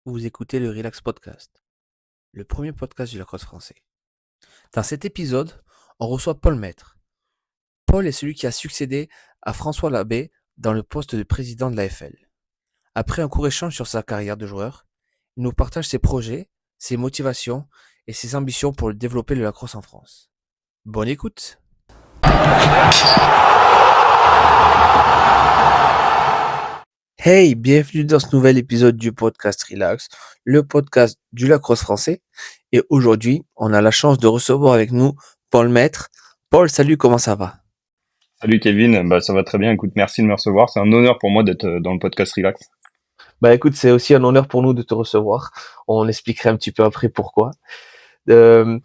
Vous écoutez le Relax Podcast, le premier podcast du lacrosse français. Dans cet épisode, on reçoit Paul Maître. Paul est celui qui a succédé à François Labbé dans le poste de président de l'AFL. Après un court échange sur sa carrière de joueur, il nous partage ses projets, ses motivations et ses ambitions pour développer le lacrosse en France. Bonne écoute! Hey, bienvenue dans ce nouvel épisode du podcast Relax, le podcast du lacrosse français. Et aujourd'hui, on a la chance de recevoir avec nous Paul Maître. Paul, salut, comment ça va? Salut Kevin, ça va très bien, écoute, merci de me recevoir, c'est un honneur pour moi d'être dans le podcast Relax. Bah écoute, c'est aussi un honneur pour nous de te recevoir. On expliquerait un petit peu après pourquoi. Euh,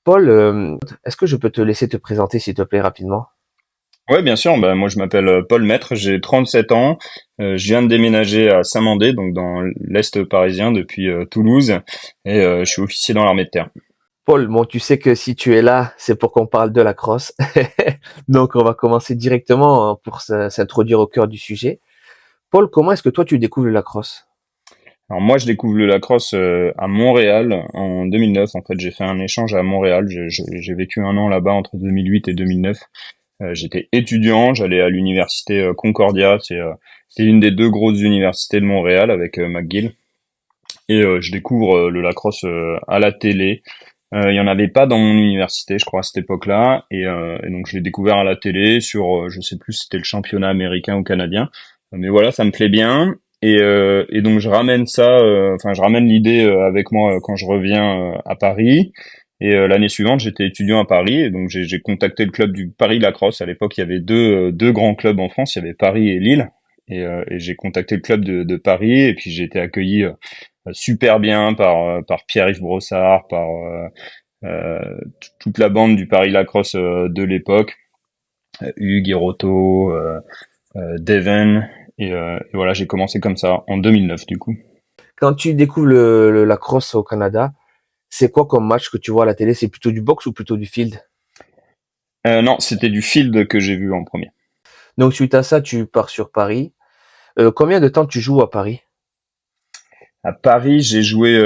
Paul, est-ce que je peux te laisser te présenter s'il te plaît rapidement? Ouais, bien sûr, moi je m'appelle Paul Maître, j'ai 37 ans, je viens de déménager à Saint-Mandé, donc dans l'Est parisien depuis Toulouse, et je suis officier dans l'armée de terre. Paul, bon, tu sais que si tu es là, c'est pour qu'on parle de la crosse. Donc on va commencer directement pour s'introduire au cœur du sujet. Paul, comment est-ce que toi tu découvres la crosse? Alors moi je découvre le lacrosse à Montréal en 2009, en fait j'ai fait un échange à Montréal, j'ai vécu un an là-bas entre 2008 et 2009. J'étais étudiant, j'allais à l'université Concordia, c'est une des deux grosses universités de Montréal avec McGill. Et je découvre le lacrosse à la télé. Il y en avait pas dans mon université, je crois, à cette époque-là, et donc je l'ai découvert à la télé sur, je sais plus si c'était le championnat américain ou canadien, mais voilà, ça me plaît bien. Et donc je ramène ça, enfin je ramène l'idée avec moi quand je reviens à Paris. Et l'année suivante, j'étais étudiant à Paris, et donc j'ai contacté le club du Paris Lacrosse. À l'époque, il y avait deux grands clubs en France, il y avait Paris et Lille. Et j'ai contacté le club de Paris, et puis j'ai été accueilli super bien par Pierre-Yves Brossard, par toute la bande du Paris Lacrosse de l'époque, Hugues, Hiroto, Devon, et voilà, j'ai commencé comme ça en 2009 du coup. Quand tu découvres la crosse au Canada, c'est quoi comme match que tu vois à la télé? C'est plutôt du box ou plutôt du field? Non, c'était du field que j'ai vu en premier. Donc suite à ça, tu pars sur Paris. Combien de temps tu joues à Paris? À Paris, j'ai joué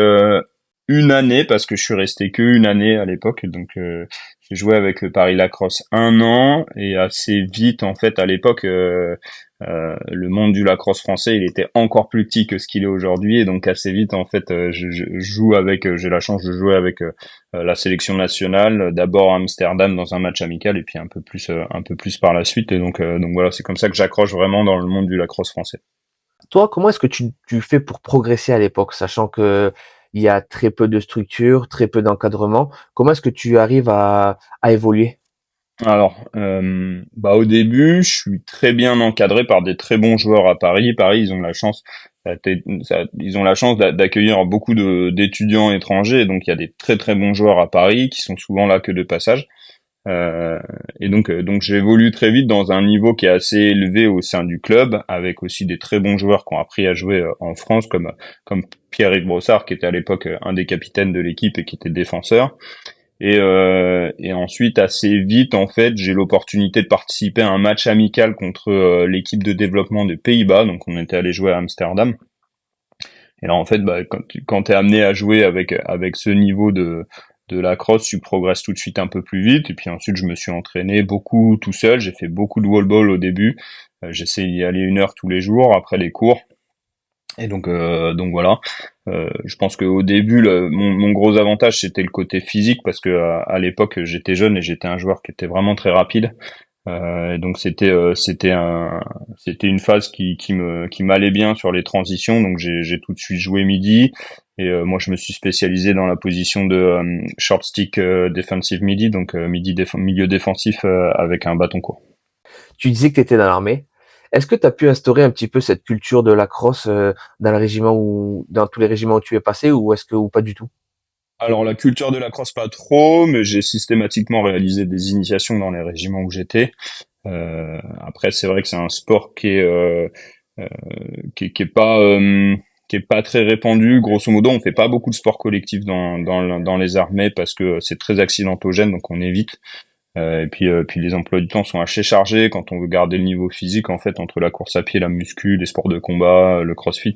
une année parce que je suis resté que une année à l'époque, donc j'ai joué avec le Paris Lacrosse un an et assez vite en fait à l'époque le monde du lacrosse français il était encore plus petit que ce qu'il est aujourd'hui et donc assez vite en fait je joue avec j'ai la chance de jouer avec la sélection nationale d'abord à Amsterdam dans un match amical et puis un peu plus par la suite et donc voilà c'est comme ça que j'accroche vraiment dans le monde du lacrosse français. Toi, comment est-ce que tu fais pour progresser à l'époque, sachant que il y a très peu de structure, très peu d'encadrement. Comment est-ce que tu arrives à évoluer? Alors, au début, je suis très bien encadré par des très bons joueurs à Paris. Paris, ils ont la chance, ils ont la chance d'accueillir beaucoup d'étudiants étrangers. Donc, il y a des très très bons joueurs à Paris qui sont souvent là que de passage. Et donc j'évolue très vite dans un niveau qui est assez élevé au sein du club, avec aussi des très bons joueurs qui ont appris à jouer en France, comme Pierre-Yves Brossard, qui était à l'époque un des capitaines de l'équipe et qui était défenseur. Et ensuite, assez vite, en fait, j'ai l'opportunité de participer à un match amical contre l'équipe de développement des Pays-Bas. Donc, on était allé jouer à Amsterdam. Et là, en fait, quand t'es amené à jouer avec ce niveau de lacrosse, tu progresses tout de suite un peu plus vite. Et puis ensuite, je me suis entraîné beaucoup tout seul. J'ai fait beaucoup de wall ball au début. J'essayais d'y aller une heure tous les jours après les cours. Et donc voilà. Je pense qu'au début, mon gros avantage c'était le côté physique parce que à l'époque j'étais jeune et j'étais un joueur qui était vraiment très rapide. Et donc c'était une phase qui m'allait bien sur les transitions. Donc j'ai tout de suite joué midi. Et moi je me suis spécialisé dans la position de short stick defensive midi, donc milieu défensif avec un bâton court. Tu disais que tu étais dans l'armée. Est-ce que tu as pu instaurer un petit peu cette culture de la crosse dans le régiment ou dans tous les régiments où tu es passé ou est-ce que ou pas du tout? Alors la culture de la crosse pas trop, mais j'ai systématiquement réalisé des initiations dans les régiments où j'étais. Après c'est vrai que c'est un sport euh, qui est pas très répandu. Grosso modo, on fait pas beaucoup de sport collectif dans les armées parce que c'est très accidentogène, donc on évite. Puis les emplois du temps sont assez chargés quand on veut garder le niveau physique. En fait, entre la course à pied, la muscu, les sports de combat, le CrossFit,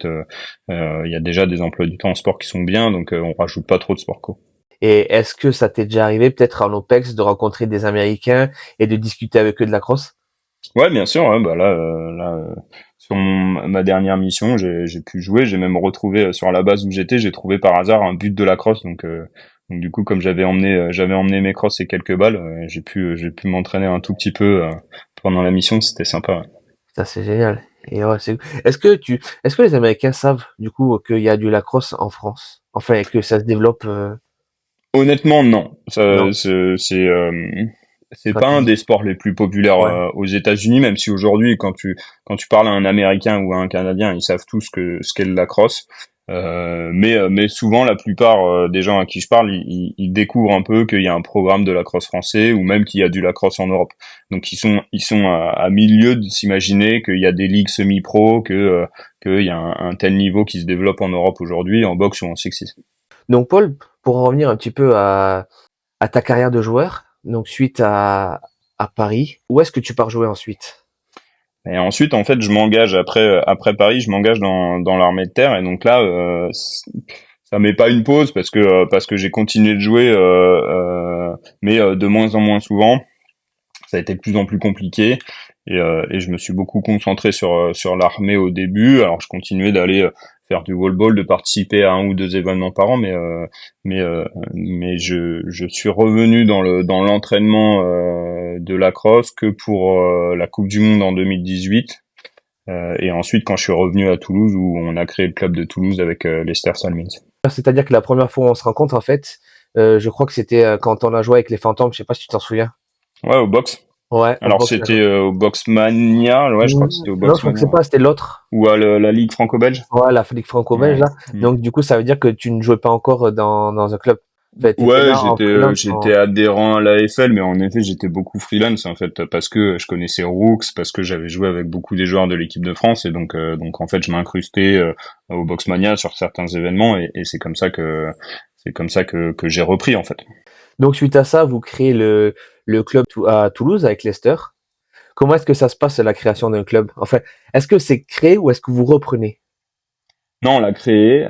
il y a déjà des emplois du temps en sport qui sont bien, donc on rajoute pas trop de sport co. Et est-ce que ça t'est déjà arrivé, peut-être en OPEX, de rencontrer des Américains et de discuter avec eux de la crosse? Ouais, bien sûr. Ouais, bah sur ma dernière mission, j'ai pu jouer. J'ai même retrouvé sur la base où j'étais, j'ai trouvé par hasard un but de la crosse. Donc du coup, comme j'avais emmené mes crosses et quelques balles, j'ai pu m'entraîner un tout petit peu pendant la mission. C'était sympa. Ouais. Ça, c'est génial. Et ouais, est-ce que les Américains savent, du coup, qu'il y a du lacrosse en France? Enfin, que ça se développe, Honnêtement, non. non, C'est quand pas tu un dis, des sports les plus populaires ouais. aux États-Unis, même si aujourd'hui, quand tu parles à un Américain ou à un Canadien, ils savent tous ce qu'est le lacrosse. Mais souvent, la plupart des gens à qui je parle, ils découvrent un peu qu'il y a un programme de lacrosse français ou même qu'il y a du lacrosse en Europe. Donc ils sont à milieu de s'imaginer qu'il y a des ligues semi-pro, qu'il y a un tel niveau qui se développe en Europe aujourd'hui en boxe ou en sexisme. Donc, Paul, pour en revenir un petit peu à ta carrière de joueur, donc suite à Paris, où est-ce que tu pars jouer ensuite? Et ensuite, en fait, je m'engage après Paris, je m'engage dans l'armée de terre. Et donc là, ça met pas une pause parce que j'ai continué de jouer, mais de moins en moins souvent. Ça a été de plus en plus compliqué et je me suis beaucoup concentré sur l'armée au début. Alors je continuais d'aller faire du wall-ball, de participer à un ou deux événements par an, mais euh, mais je suis revenu dans l'entraînement de la crosse que pour la Coupe du Monde en 2018. Et ensuite quand je suis revenu à Toulouse où on a créé le club de Toulouse avec Lester Salmins. C'est-à-dire que la première fois où on se rencontre, en fait, je crois que c'était quand on a joué avec les fantômes, je sais pas si tu t'en souviens. Ouais, au boxe. Ouais, au Alors box. c'était au Boxmania, ouais, je crois que c'était au Non, je crois que c'est Boxmania. pas, c'était l'autre. Ou à la Ligue franco-belge. Ouais, la Ligue franco-belge, Ouais. là. Mm. Donc, du coup, ça veut dire que tu ne jouais pas encore dans un club. Enfin, t'étais Ouais, là en freelance. j'étais adhérent à l'AFL, mais en effet, j'étais beaucoup freelance en fait parce que je connaissais Rooks, parce que j'avais joué avec beaucoup des joueurs de l'équipe de France et donc en fait, je m'incrustais au Boxmania sur certains événements et c'est comme ça que j'ai repris en fait. Donc, suite à ça, vous créez le club à Toulouse avec Leicester. Comment est-ce que ça se passe, la création d'un club? Enfin, est-ce que c'est créé ou est-ce que vous reprenez? Non, on l'a créé.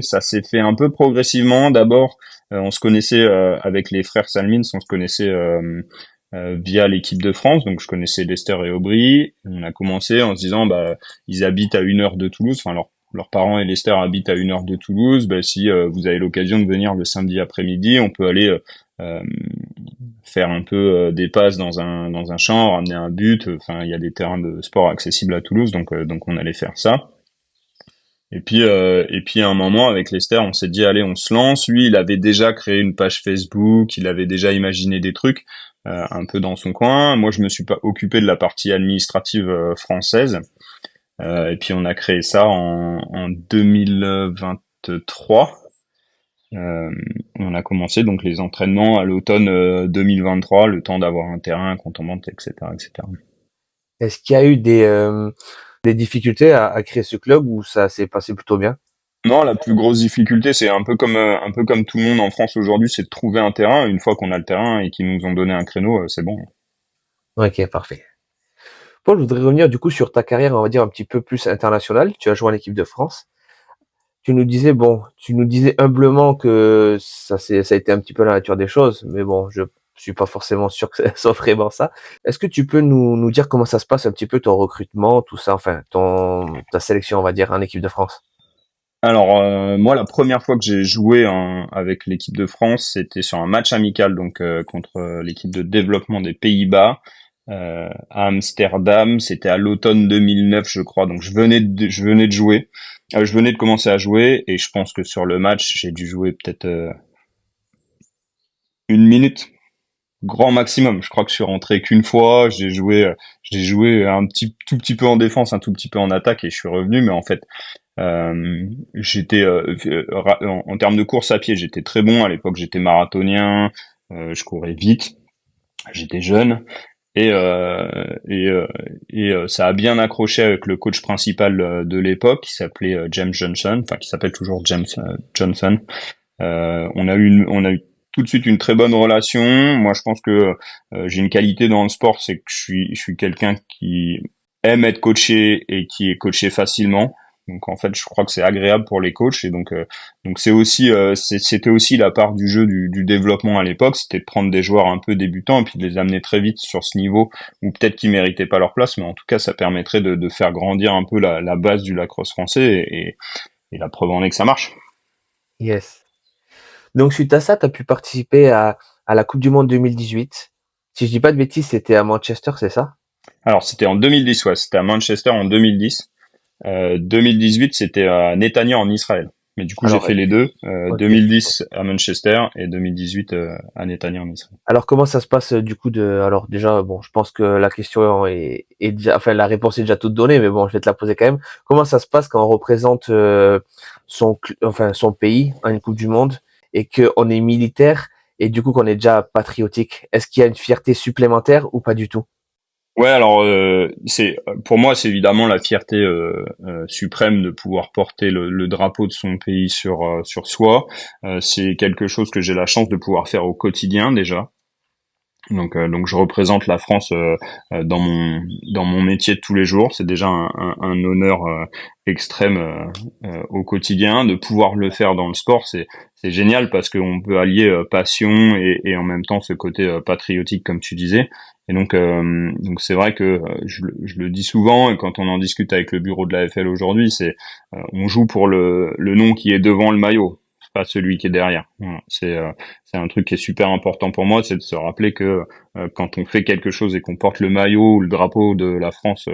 Ça s'est fait un peu progressivement. D'abord, on se connaissait avec les frères Salmins, on se connaissait via l'équipe de France. Donc, je connaissais Lester et Aubry. On a commencé en se disant, bah, ils habitent à 1 heure de Toulouse. Enfin, leurs parents et Lester habitent à 1 heure de Toulouse. Bah, si vous avez l'occasion de venir le samedi après-midi, on peut aller euh, faire un peu des passes dans un champ, ramener un but. Enfin, il y a des terrains de sport accessibles à Toulouse, donc on allait faire ça. Et puis à un moment avec Lester, on s'est dit allez, on se lance. Lui, il avait déjà créé une page Facebook, il avait déjà imaginé des trucs un peu dans son coin. Moi, je me suis pas occupé de la partie administrative française. Et puis on a créé ça en 2023. Euh, on a commencé donc les entraînements à l'automne 2023, le temps d'avoir un terrain quand on monte, etc., etc. Est-ce qu'il y a eu des difficultés à créer ce club ou ça s'est passé plutôt bien? Non, la plus grosse difficulté, c'est un peu comme tout le monde en France aujourd'hui, c'est de trouver un terrain. Une fois qu'on a le terrain et qu'ils nous ont donné un créneau, c'est bon. Ok, parfait. Paul, je voudrais revenir du coup sur ta carrière, on va dire un petit peu plus internationale. Tu as joué en équipe de France. Tu nous disais humblement que ça a été un petit peu la nature des choses, mais bon, je suis pas forcément sûr que ça soit vraiment ça. Est-ce que tu peux nous dire comment ça se passe un petit peu ton recrutement, tout ça, enfin, ta sélection, on va dire, en équipe de France? Alors moi, la première fois que j'ai joué avec l'équipe de France, c'était sur un match amical donc contre l'équipe de développement des Pays-Bas à Amsterdam. C'était à l'automne 2009, je crois. Donc je venais de jouer, je venais de commencer à jouer et je pense que sur le match, j'ai dû jouer peut-être 1 minute. Grand maximum. Je crois que je suis rentré qu'une fois. J'ai joué tout petit peu en défense, un tout petit peu en attaque et je suis revenu. Mais en fait, j'étais en termes de course à pied, j'étais très bon. À l'époque, j'étais marathonien. Je courais vite. J'étais jeune et ça a bien accroché avec le coach principal de l'époque, qui s'appelait James Johnson, enfin qui s'appelle toujours James Johnson. On a eu tout de suite une très bonne relation. Moi, je pense que j'ai une qualité dans le sport, c'est que je suis quelqu'un qui aime être coaché et qui est coaché facilement. Donc en fait, je crois que c'est agréable pour les coachs et donc c'est aussi c'était aussi la part du jeu du développement à l'époque, c'était de prendre des joueurs un peu débutants et puis de les amener très vite sur ce niveau où peut-être qu'ils méritaient pas leur place, mais en tout cas ça permettrait de faire grandir un peu la base du lacrosse français et la preuve en est que ça marche. Yes. Donc suite à ça, tu as pu participer à la Coupe du Monde 2018. Si je dis pas de bêtises, c'était à Manchester, c'est ça? Alors c'était en 2010, ouais, c'était à Manchester en 2010. 2018, c'était à Netanya en Israël. Mais du coup, j'ai Alors, fait les deux, ok. 2010 à Manchester et 2018 à Netanya en Israël. Alors comment ça se passe du coup alors déjà, bon, je pense que la question est déjà, enfin la réponse est déjà toute donnée, mais bon, je vais te la poser quand même. Comment ça se passe quand on représente enfin son pays à une Coupe du Monde et qu'on est militaire et du coup qu'on est déjà patriotique? Est-ce qu'il y a une fierté supplémentaire ou pas du tout? Ouais, alors c'est pour moi c'est évidemment la fierté suprême de pouvoir porter le drapeau de son pays sur soi. C'est quelque chose que j'ai la chance de pouvoir faire au quotidien déjà. Donc je représente la France dans mon métier de tous les jours. C'est déjà un honneur extrême au quotidien. De pouvoir le faire dans le sport, c'est génial parce qu'on peut allier passion et en même temps ce côté patriotique comme tu disais. Et donc c'est vrai que je le dis souvent et quand on en discute avec le bureau de la FL aujourd'hui, c'est on joue pour le nom qui est devant le maillot, pas celui qui est derrière. Voilà. C'est un truc qui est super important pour moi, c'est de se rappeler que quand on fait quelque chose et qu'on porte le maillot ou le drapeau de la France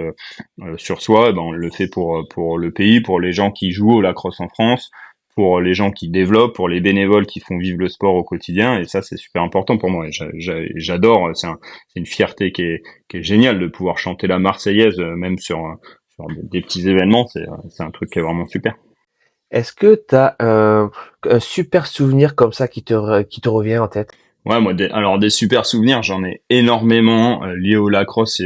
sur soi, ben on le fait pour le pays, pour les gens qui jouent au lacrosse en France, pour les gens qui développent, pour les bénévoles qui font vivre le sport au quotidien. Et ça, c'est super important pour moi. Et j'adore. C'est une fierté qui est géniale de pouvoir chanter la Marseillaise, même sur des petits événements. C'est un truc qui est vraiment super. Est-ce que tu as un super souvenir comme ça qui te revient en tête? Ouais, moi, alors des super souvenirs, j'en ai énormément liés au lacrosse.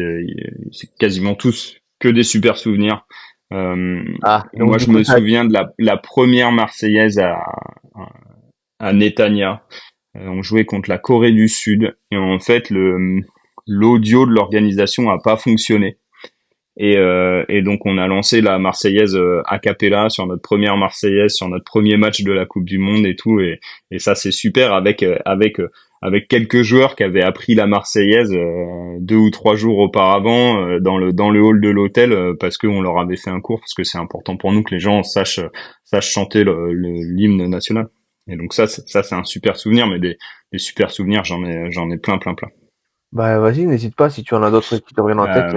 C'est quasiment tous que des super souvenirs. Ah, donc Moi, du je coup, me souviens de la première Marseillaise à Netanya. On jouait contre la Corée du Sud et en fait, l'audio de l'organisation a pas fonctionné. Et donc on a lancé la Marseillaise a cappella sur notre première Marseillaise, sur notre premier match de la Coupe du Monde et tout. Et ça c'est super avec quelques joueurs qui avaient appris la Marseillaise 2 ou 3 jours auparavant dans le hall de l'hôtel parce qu'on leur avait fait un cours parce que c'est important pour nous que les gens sachent chanter l'hymne national. Et donc ça c'est un super souvenir, mais des super souvenirs j'en ai plein. bah vas-y, n'hésite pas si tu en as d'autres qui te reviennent en tête.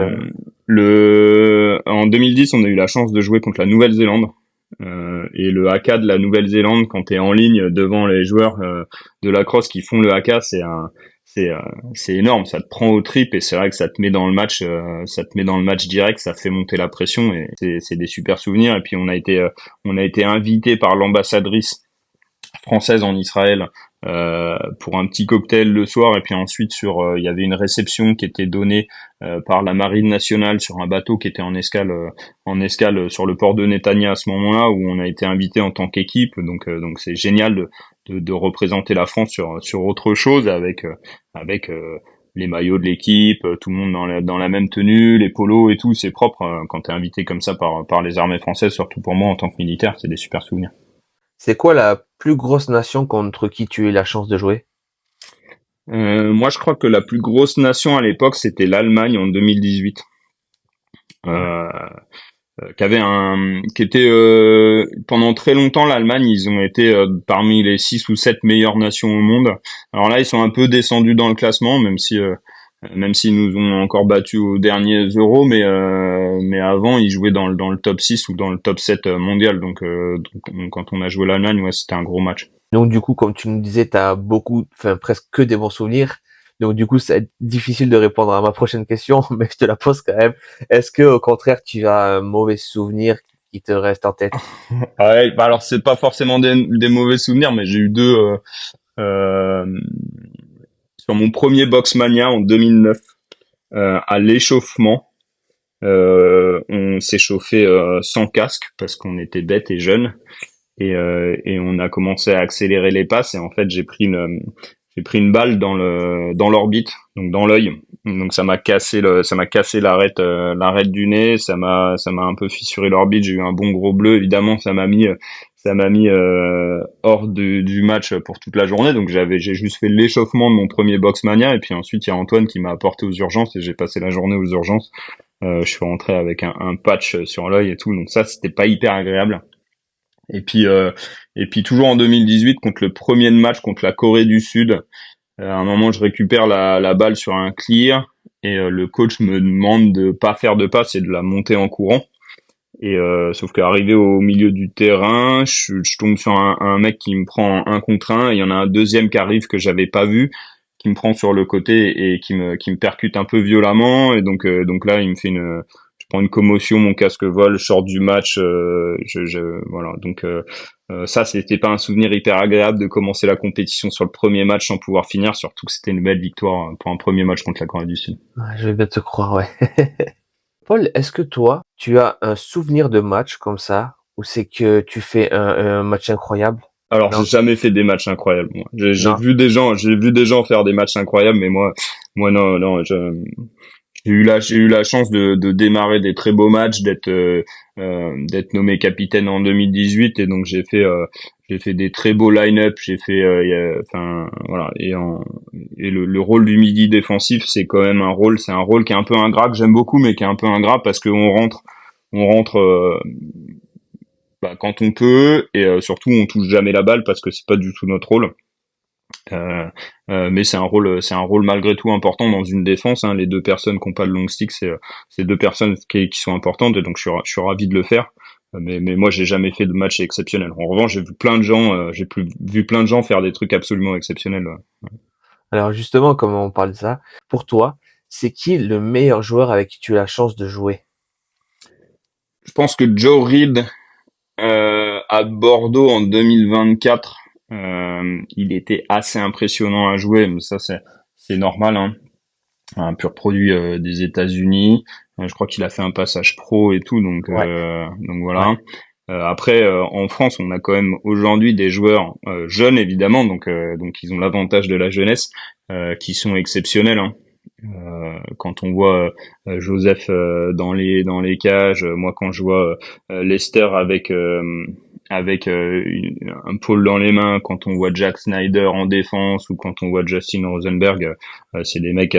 En 2010, on a eu la chance de jouer contre la Nouvelle-Zélande. Et le haka de la Nouvelle-Zélande, quand tu es en ligne devant les joueurs de lacrosse qui font le haka, c'est c'est énorme. Ça te prend aux tripes et c'est vrai que ça te met dans le match, ça te met dans le match direct, ça fait monter la pression et c'est des super souvenirs. Et puis on a été invité par l'ambassadrice française en Israël pour un petit cocktail le soir et puis ensuite il y avait une réception qui était donnée par la marine nationale sur un bateau qui était en escale sur le port de Netanya à ce moment-là où on a été invité en tant qu'équipe donc c'est génial de représenter la France sur autre chose avec les maillots de l'équipe, tout le monde dans la même tenue, les polos et tout, c'est propre quand t'es invité comme ça par les armées françaises, surtout pour moi en tant que militaire, c'est des super souvenirs. C'est quoi la plus grosse nation contre qui tu as eu la chance de jouer? Moi, je crois que la plus grosse nation à l'époque, c'était l'Allemagne en 2018, euh, qui était pendant très longtemps l'Allemagne. Ils ont été parmi les 6 ou 7 meilleures nations au monde. Alors là, ils sont un peu descendus dans le classement, même s'ils nous ont encore battus aux derniers Euros, mais avant, ils jouaient dans le top 6 ou dans le top 7 mondial. Donc, quand on a joué l'Allemagne, ouais, c'était un gros match. Donc du coup, comme tu nous disais, tu as beaucoup, enfin presque que des bons souvenirs. Donc du coup, c'est difficile de répondre à ma prochaine question, mais je te la pose quand même. Est-ce que au contraire, tu as un mauvais souvenir qui te reste en tête? Ouais, bah alors c'est pas forcément des mauvais souvenirs, mais j'ai eu deux euh, sur mon premier Boxmania en 2009 à l'échauffement. On s'est chauffé sans casque parce qu'on était bêtes et jeunes. et on a commencé à accélérer les passes et en fait j'ai pris une balle dans l'orbite, donc dans l'œil. Donc ça m'a cassé l'arête du nez, ça m'a un peu fissuré l'orbite, j'ai eu un bon gros bleu évidemment, ça m'a mis hors du match pour toute la journée. Donc j'ai juste fait l'échauffement de mon premier Boxmania et puis ensuite il y a Antoine qui m'a apporté aux urgences et j'ai passé la journée aux urgences. Je suis rentré avec un patch sur l'œil et tout, donc ça c'était pas hyper agréable. Et puis, euh, et puis toujours en 2018 contre le premier match contre la Corée du Sud, à un moment je récupère la balle sur un clear et le coach me demande de pas faire de passe et de la monter en courant. Et sauf qu'arrivé au milieu du terrain, je tombe sur un mec qui me prend un contre un. Et il y en a un deuxième qui arrive que j'avais pas vu, qui me prend sur le côté et qui me percute un peu violemment. Et donc là, il me fait je prends une commotion, mon casque vole, je sors du match. Voilà. Donc ça, c'était pas un souvenir hyper agréable de commencer la compétition sur le premier match sans pouvoir finir. Surtout que c'était une belle victoire pour un premier match contre la Corée du Sud. Ouais, je vais bien te croire, ouais. Paul, est-ce que toi, tu as un souvenir de match comme ça, où c'est que tu fais un match incroyable? Alors, j'ai Non, jamais fait des matchs incroyables. Moi. non. J'ai vu des gens faire des matchs incroyables, mais moi non, non. J'ai eu la chance de démarrer des très beaux matchs, d'être nommé capitaine en 2018, et donc j'ai fait des très beaux line-up. J'ai fait, enfin voilà, et le rôle du midi défensif, c'est quand même c'est un rôle qui est un peu ingrat que j'aime beaucoup, mais qui est un peu ingrat parce qu'on on rentre. Bah, quand on peut et surtout on touche jamais la balle parce que c'est pas du tout notre rôle. Euh, mais c'est un rôle malgré tout important dans une défense. Hein. Les deux personnes qui ont pas de long stick, c'est deux personnes qui sont importantes et donc je suis ravi de le faire. Mais moi j'ai jamais fait de match exceptionnel. En revanche, j'ai vu plein de gens, vu plein de gens faire des trucs absolument exceptionnels. Alors justement, comme on parle de ça, pour toi, c'est qui le meilleur joueur avec qui tu as la chance de jouer? Je pense que Joe Reed à Bordeaux en 2024, il était assez impressionnant à jouer, mais ça c'est normal, hein. Un pur produit des États-Unis. Je crois qu'il a fait un passage pro et tout, Ouais, donc ouais. voilà. Après, en France, on a quand même aujourd'hui des joueurs jeunes évidemment, donc ils ont l'avantage de la jeunesse, qui sont exceptionnels. Hein. Quand on voit Joseph dans les cages, moi quand je vois Lester avec un pôle dans les mains, quand on voit Jack Snyder en défense ou quand on voit Justin Rosenberg, c'est des mecs.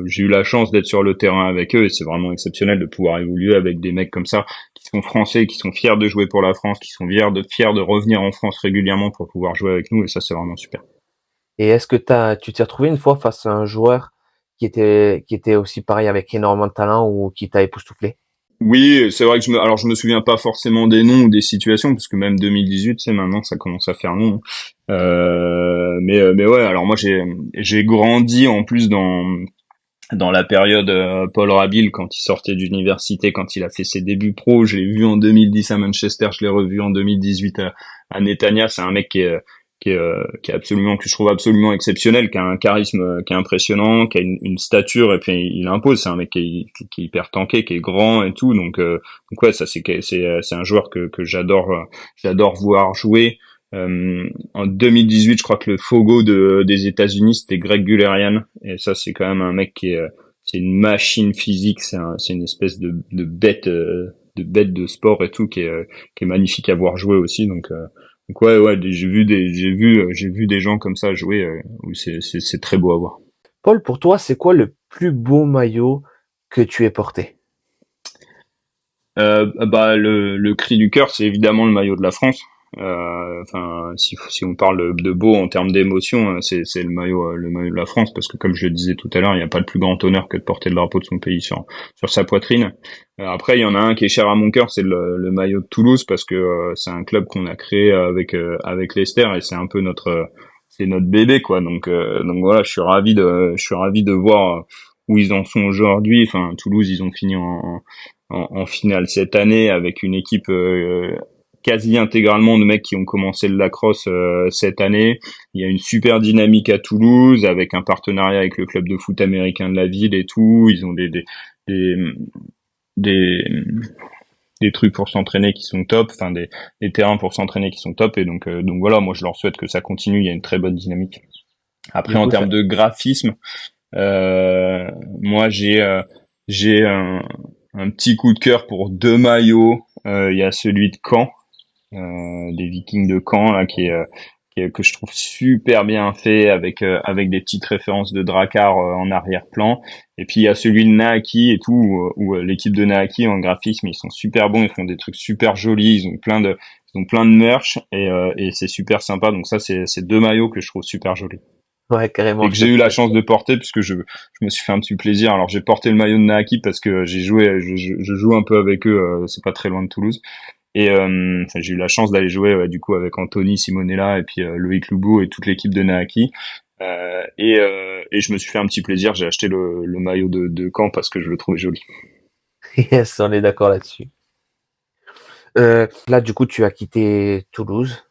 J'ai eu la chance d'être sur le terrain avec eux et c'est vraiment exceptionnel de pouvoir évoluer avec des mecs comme ça qui sont français, qui sont fiers de jouer pour la France, qui sont fiers de revenir en France régulièrement pour pouvoir jouer avec nous et ça c'est vraiment super. Et est-ce que tu t'es retrouvé une fois face à un joueur qui était aussi pareil avec énormément de talent ou qui t'a époustouflé? Oui, c'est vrai que alors je me souviens pas forcément des noms ou des situations parce que même 2018, c'est maintenant ça commence à faire long. Mais ouais, alors moi j'ai grandi en plus dans la période Paul Rabil quand il sortait d'université, quand il a fait ses débuts pro, je l'ai vu en 2010 à Manchester, je l'ai revu en 2018 à Netanya, c'est un mec qui est absolument, que je trouve absolument exceptionnel, qui a un charisme qui est impressionnant, qui a une stature et puis il impose, c'est un mec qui est hyper tanké, qui est grand et tout, donc ouais, ça c'est un joueur que j'adore voir jouer. En 2018, je crois que le Fogo des États-Unis, c'était Greg Gulerian. Et ça, c'est quand même un mec c'est une machine physique. C'est une espèce de bête de sport et tout qui est magnifique à voir jouer aussi. Donc ouais, ouais, j'ai vu des gens comme ça jouer où c'est très beau à voir. Paul, pour toi, c'est quoi le plus beau maillot que tu aies porté? Bah le cri du cœur, c'est évidemment le maillot de la France. Enfin, si on parle de beau en termes d'émotion, c'est le maillot de la France parce que comme je le disais tout à l'heure, il n'y a pas de plus grand honneur que de porter le drapeau de son pays sur sa poitrine. Après, il y en a un qui est cher à mon cœur, c'est le maillot de Toulouse parce que c'est un club qu'on a créé avec Leicester et c'est un peu c'est notre bébé quoi. Donc voilà, je suis ravi de voir où ils en sont aujourd'hui. Enfin, Toulouse, ils ont fini en finale cette année avec une équipe quasi intégralement de mecs qui ont commencé le lacrosse cette année. Il y a une super dynamique à Toulouse avec un partenariat avec le club de foot américain de la ville et tout. Ils ont des des trucs pour s'entraîner qui sont top, enfin des terrains pour s'entraîner qui sont top, et donc voilà, moi je leur souhaite que ça continue. Il y a une très bonne dynamique. Du Après, en coup, ça... termes de graphisme, moi j'ai un petit coup de cœur pour deux maillots. Il y a celui de Caen, des Vikings de Caen là, que je trouve super bien fait, avec des petites références de Drakkar en arrière-plan. Et puis il y a celui de Naaki et tout, où l'équipe de Naaki en graphisme, ils sont super bons, ils font des trucs super jolis, ils ont plein de merch, et c'est super sympa. Donc ça, c'est deux maillots que je trouve super jolis Ouais, carrément, et que je te j'ai eu la ferai. chance de porter, puisque je me suis fait un petit plaisir. Alors j'ai porté le maillot de Naaki parce que je joue un peu avec eux, c'est pas très loin de Toulouse. Et enfin, j'ai eu la chance d'aller jouer du coup avec Anthony Simonella et puis Loïc Loubou et toute l'équipe de Naaki. Et je me suis fait un petit plaisir. J'ai acheté le maillot de Caen parce que je le trouvais joli. Yes, on est d'accord là-dessus. Là, du coup, tu as quitté Toulouse.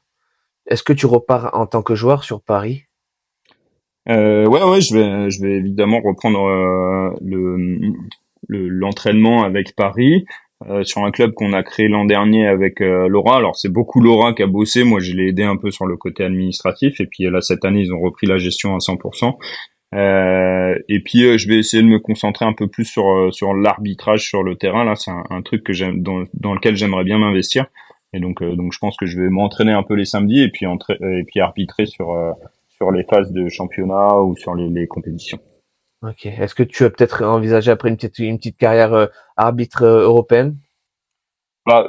Est-ce que tu repars en tant que joueur sur Paris? Ouais, je vais évidemment reprendre l'entraînement avec Paris, sur un club qu'on a créé l'an dernier avec Laura. Alors c'est beaucoup Laura qui a bossé, moi je l'ai aidé un peu sur le côté administratif, et puis là cette année ils ont repris la gestion à 100%. Et puis je vais essayer de me concentrer un peu plus sur l'arbitrage sur le terrain. Là c'est un truc que j'aime, dans lequel j'aimerais bien m'investir. Et donc je pense que je vais m'entraîner un peu les samedis, et puis arbitrer sur les phases de championnat ou sur les compétitions. Ok. Est-ce que tu as peut-être envisagé après une petite carrière arbitre européenne? Bah,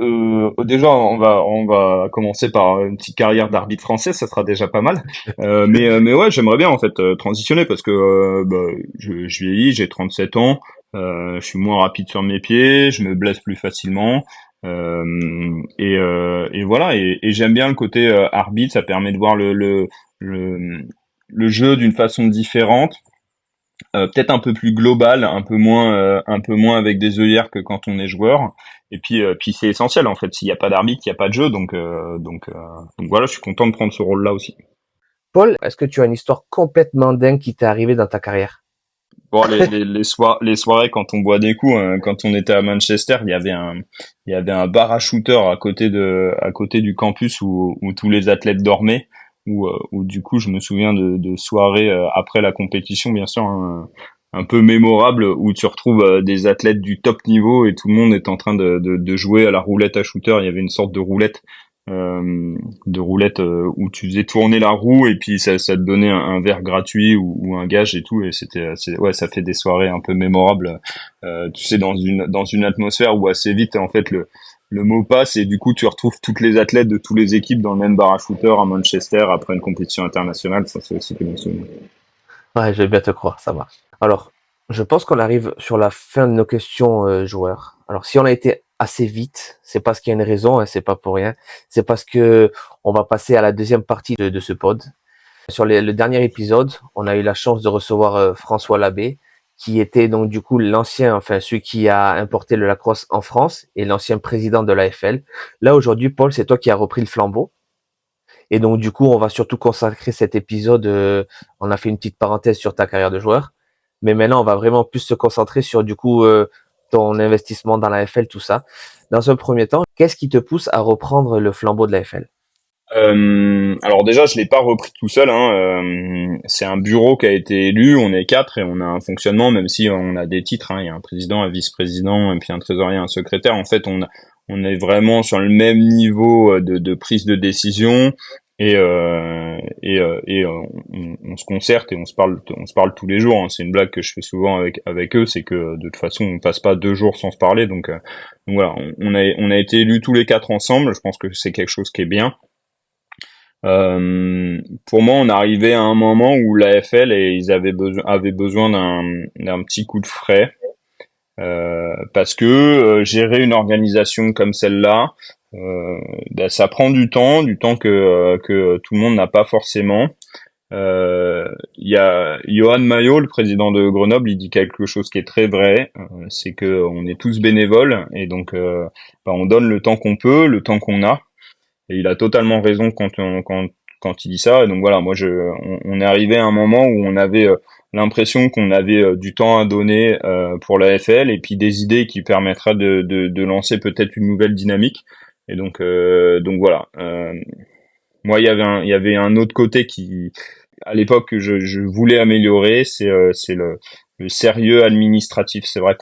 déjà, on va commencer par une petite carrière d'arbitre français, ça sera déjà pas mal. Mais ouais, j'aimerais bien en fait transitionner, parce que bah, je vieillis, j'ai 37 ans, je suis moins rapide sur mes pieds, je me blesse plus facilement, et voilà. Et j'aime bien le côté arbitre, ça permet de voir le, le jeu d'une façon différente. Peut-être un peu plus global, un peu moins avec des œillères que quand on est joueur. Et puis c'est essentiel en fait. S'il n'y a pas d'arbitre, il n'y a pas de jeu. Donc voilà, je suis content de prendre ce rôle-là aussi. Paul, est-ce que tu as une histoire complètement dingue qui t'est arrivée dans ta carrière? Bon, les soirées quand on boit des coups, hein, quand on était à Manchester, il y avait un bar à shooter à côté du campus où tous les athlètes dormaient. Où du coup, je me souviens de soirées après la compétition, bien sûr, hein, un peu mémorables, où tu retrouves des athlètes du top niveau et tout le monde est en train de jouer à la roulette à shooter. Il y avait une sorte euh, de roulette où tu faisais tourner la roue, et puis ça te donnait un verre gratuit ou un gage et tout. Et ouais, ça fait des soirées un peu mémorables, tu sais, dans une atmosphère où assez vite en fait le mot passe, et du coup tu retrouves toutes les athlètes de toutes les équipes dans le même bar à shooter à Manchester après une compétition internationale. Ça, c'est aussi que bon souvenir. Ouais, je vais bien te croire, ça marche. Alors, je pense qu'on arrive sur la fin de nos questions joueurs. Alors, si on a été assez vite, c'est parce qu'il y a une raison, hein, c'est pas pour rien. C'est parce que on va passer à la deuxième partie de ce pod. Sur le dernier épisode, on a eu la chance de recevoir François Labbé, qui était donc du coup l'ancien, enfin celui qui a importé le lacrosse en France et l'ancien président de l'AFL. Là aujourd'hui, Paul, c'est toi qui as repris le flambeau. Et donc du coup, on va surtout consacrer cet épisode. On a fait une petite parenthèse sur ta carrière de joueur, mais maintenant on va vraiment plus se concentrer sur du coup ton investissement dans l'AFL, tout ça. Dans un premier temps, qu'est-ce qui te pousse à reprendre le flambeau de l'AFL? Alors déjà, je l'ai pas repris tout seul, hein. C'est un bureau qui a été élu. On est quatre et on a un fonctionnement, même si on a des titres, hein. Il y a un président, un vice-président, et puis un trésorier, un secrétaire. En fait, on est vraiment sur le même niveau de prise de décision. On se concerte et on se parle tous les jours, hein. C'est une blague que je fais souvent avec eux, c'est que de toute façon on passe pas 2 jours sans se parler. Donc voilà, on a été élus tous les quatre ensemble. Je pense que c'est quelque chose qui est bien. Pour moi, on arrivait à un moment où l'AFL, et ils avaient besoin d'un petit coup de frais, parce que gérer une organisation comme celle-là, bah, ça prend du temps que tout le monde n'a pas forcément. Il y a Johan Maillot, le président de Grenoble, il dit quelque chose qui est très vrai, c'est que on est tous bénévoles, et donc bah, on donne le temps qu'on peut, le temps qu'on a. Et il a totalement raison quand il dit ça. Et donc voilà, moi on est arrivé à un moment où on avait l'impression qu'on avait du temps à donner pour la FL et puis des idées qui permettraient de lancer peut-être une nouvelle dynamique. Et donc voilà. Moi, il y avait un autre côté qui, à l'époque, que je voulais améliorer, c'est le sérieux administratif. C'est vrai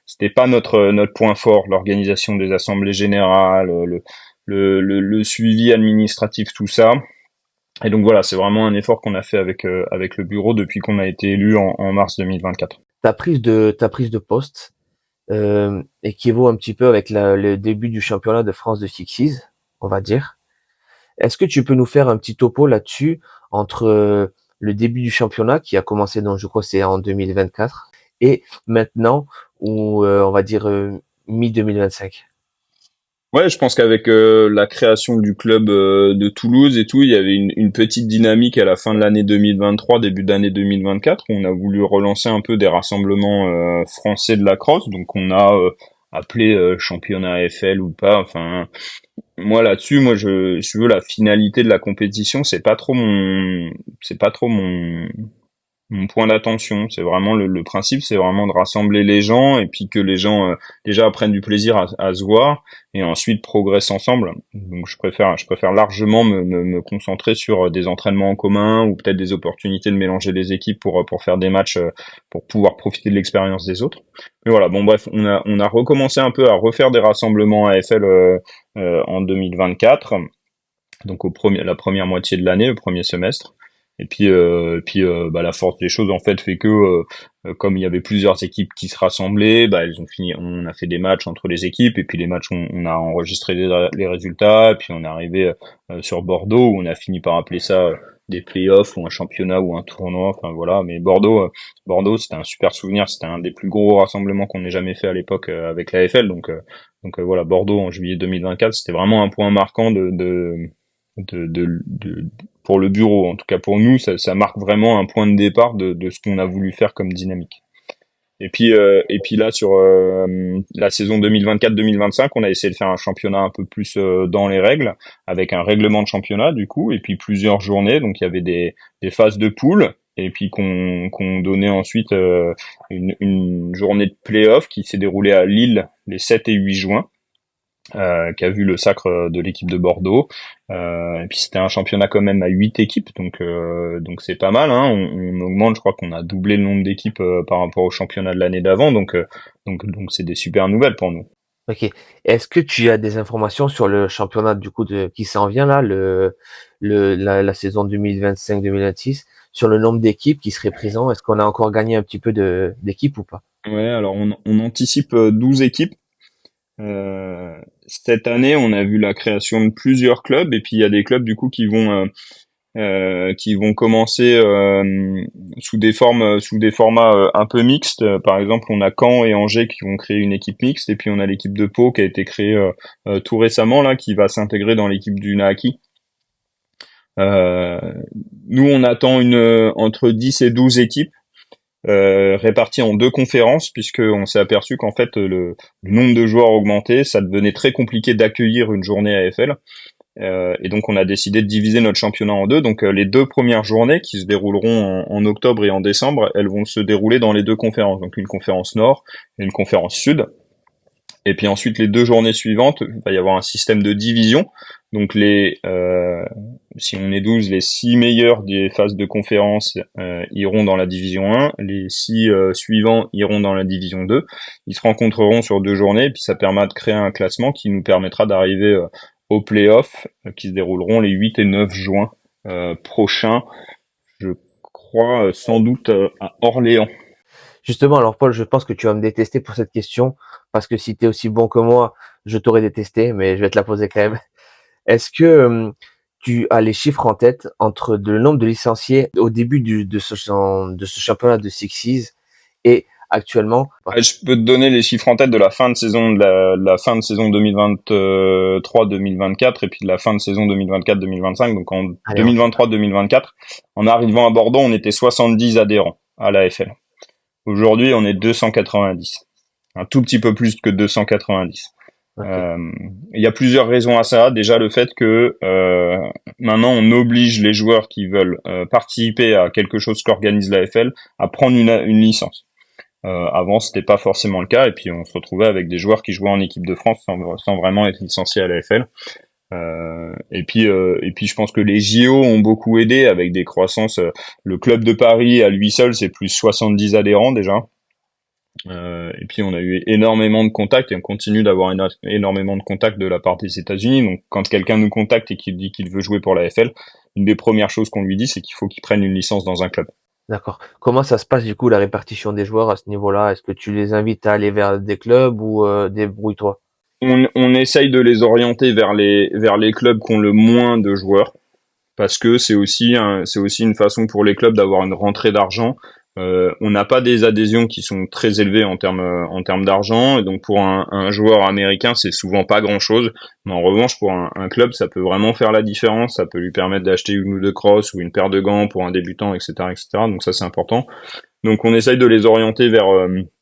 c'était pas notre point fort, l'organisation des assemblées générales, le suivi administratif, tout ça. Et donc voilà, c'est vraiment un effort qu'on a fait avec le bureau depuis qu'on a été élu en mars 2024. Ta prise de poste équivaut un petit peu avec le début du championnat de France de Sixes, on va dire. Est-ce que tu peux nous faire un petit topo là-dessus entre le début du championnat qui a commencé, donc je crois que c'est en 2024, et maintenant, ou on va dire mi-2025? Ouais, je pense qu'avec la création du club de Toulouse et tout, il y avait une petite dynamique à la fin de l'année 2023, début d'année 2024, où on a voulu relancer un peu des rassemblements français de la crosse. Donc on a appelé championnat AFL ou pas. Enfin, moi là-dessus, je veux la finalité de la compétition, c'est pas trop mon point d'attention. C'est vraiment le principe, c'est vraiment de rassembler les gens et puis que les gens déjà prennent du plaisir à se voir et ensuite progressent ensemble. Donc je préfère largement me concentrer sur des entraînements en commun ou peut-être des opportunités de mélanger les équipes pour faire des matchs pour pouvoir profiter de l'expérience des autres. Mais voilà, bon bref, on a recommencé un peu à refaire des rassemblements AFL en 2024, donc la première moitié de l'année, le premier semestre. Et puis, la force des choses en fait fait que comme il y avait plusieurs équipes qui se rassemblaient, elles ont fini. On a fait des matchs entre les équipes et puis les matchs on a enregistré les résultats. Et puis on est arrivé sur Bordeaux où on a fini par appeler ça des playoffs ou un championnat ou un tournoi. Enfin voilà. Mais Bordeaux, c'était un super souvenir. C'était un des plus gros rassemblements qu'on ait jamais fait à l'époque avec la FL. Voilà, Bordeaux en juillet 2024, c'était vraiment un point marquant de pour le bureau, en tout cas pour nous, ça marque vraiment un point de départ de ce qu'on a voulu faire comme dynamique. Et puis là sur la saison 2024-2025, on a essayé de faire un championnat un peu plus dans les règles, avec un règlement de championnat du coup, et puis plusieurs journées. Donc il y avait des phases de poule, et puis qu'on donnait ensuite une journée de play-off qui s'est déroulée à Lille les 7 et 8 juin qui a vu le sacre de l'équipe de Bordeaux. Et puis c'était un championnat quand même à 8 équipes, donc c'est pas mal. Hein. On augmente, je crois qu'on a doublé le nombre d'équipes par rapport au championnat de l'année d'avant, donc c'est des super nouvelles pour nous. Ok. Est-ce que tu as des informations sur le championnat du coup qui s'en vient là, la saison 2025-2026, sur le nombre d'équipes qui seraient présentes? Est-ce qu'on a encore gagné un petit peu d'équipes ou pas? Ouais, alors on anticipe 12 équipes. Cette année, on a vu la création de plusieurs clubs, et puis il y a des clubs du coup qui vont commencer sous des formats un peu mixtes. Par exemple, on a Caen et Angers qui vont créer une équipe mixte, et puis on a l'équipe de Pau qui a été créée tout récemment là, qui va s'intégrer dans l'équipe du Naaki. Euh, Nous, on attend entre 10 et 12 équipes réparties en deux conférences, puisqu'on s'est aperçu qu'en fait le nombre de joueurs augmentait, ça devenait très compliqué d'accueillir une journée AFL. Et donc on a décidé de diviser notre championnat en deux. Donc les deux premières journées qui se dérouleront en octobre et en décembre, elles vont se dérouler dans les deux conférences. Donc une conférence nord et une conférence sud. Et puis ensuite les deux journées suivantes, il va y avoir un système de division. Donc si on est 12, les 6 meilleurs des phases de conférence iront dans la division 1, les 6 suivants iront dans la division 2. Ils se rencontreront sur deux journées, et puis ça permet de créer un classement qui nous permettra d'arriver aux playoffs qui se dérouleront les 8 et 9 juin prochains, je crois sans doute à Orléans. Justement, alors Paul, je pense que tu vas me détester pour cette question, parce que si tu es aussi bon que moi, je t'aurais détesté, mais je vais te la poser quand même. Est-ce que tu as les chiffres en tête entre le nombre de licenciés au début de ce championnat de Sixes et actuellement? Je peux te donner les chiffres en tête de la fin de saison de la fin de saison 2023-2024 et puis de la fin de saison 2024-2025. Donc en Allez, on fait ça. 2023-2024, en arrivant à Bordeaux, on était 70 adhérents à l'AFL. Aujourd'hui, on est 290. Un tout petit peu plus que 290. Ok. Il y a plusieurs raisons à ça. Déjà le fait que maintenant on oblige les joueurs qui veulent participer à quelque chose qu'organise la FL à prendre une licence. Avant c'était pas forcément le cas et puis on se retrouvait avec des joueurs qui jouaient en équipe de France sans vraiment être licenciés à la FL. Et puis je pense que les JO ont beaucoup aidé avec des croissances. Le club de Paris à lui seul c'est plus 70 adhérents déjà. Et puis on a eu énormément de contacts et on continue d'avoir énormément de contacts de la part des États-Unis. Donc quand quelqu'un nous contacte et qu'il dit qu'il veut jouer pour la FL, une des premières choses qu'on lui dit c'est qu'il faut qu'il prenne une licence dans un club. D'accord. Comment ça se passe du coup la répartition des joueurs à ce niveau-là? Est-ce que tu les invites à aller vers des clubs ou débrouille-toi? On essaye de les orienter vers les clubs qui ont le moins de joueurs parce que c'est aussi une façon pour les clubs d'avoir une rentrée d'argent. On n'a pas des adhésions qui sont très élevées en termes d'argent, et donc pour un joueur américain, c'est souvent pas grand-chose. Mais en revanche, pour un club, ça peut vraiment faire la différence. Ça peut lui permettre d'acheter une ou deux crosses ou une paire de gants pour un débutant, etc., etc. Donc ça, c'est important. Donc on essaye de les orienter vers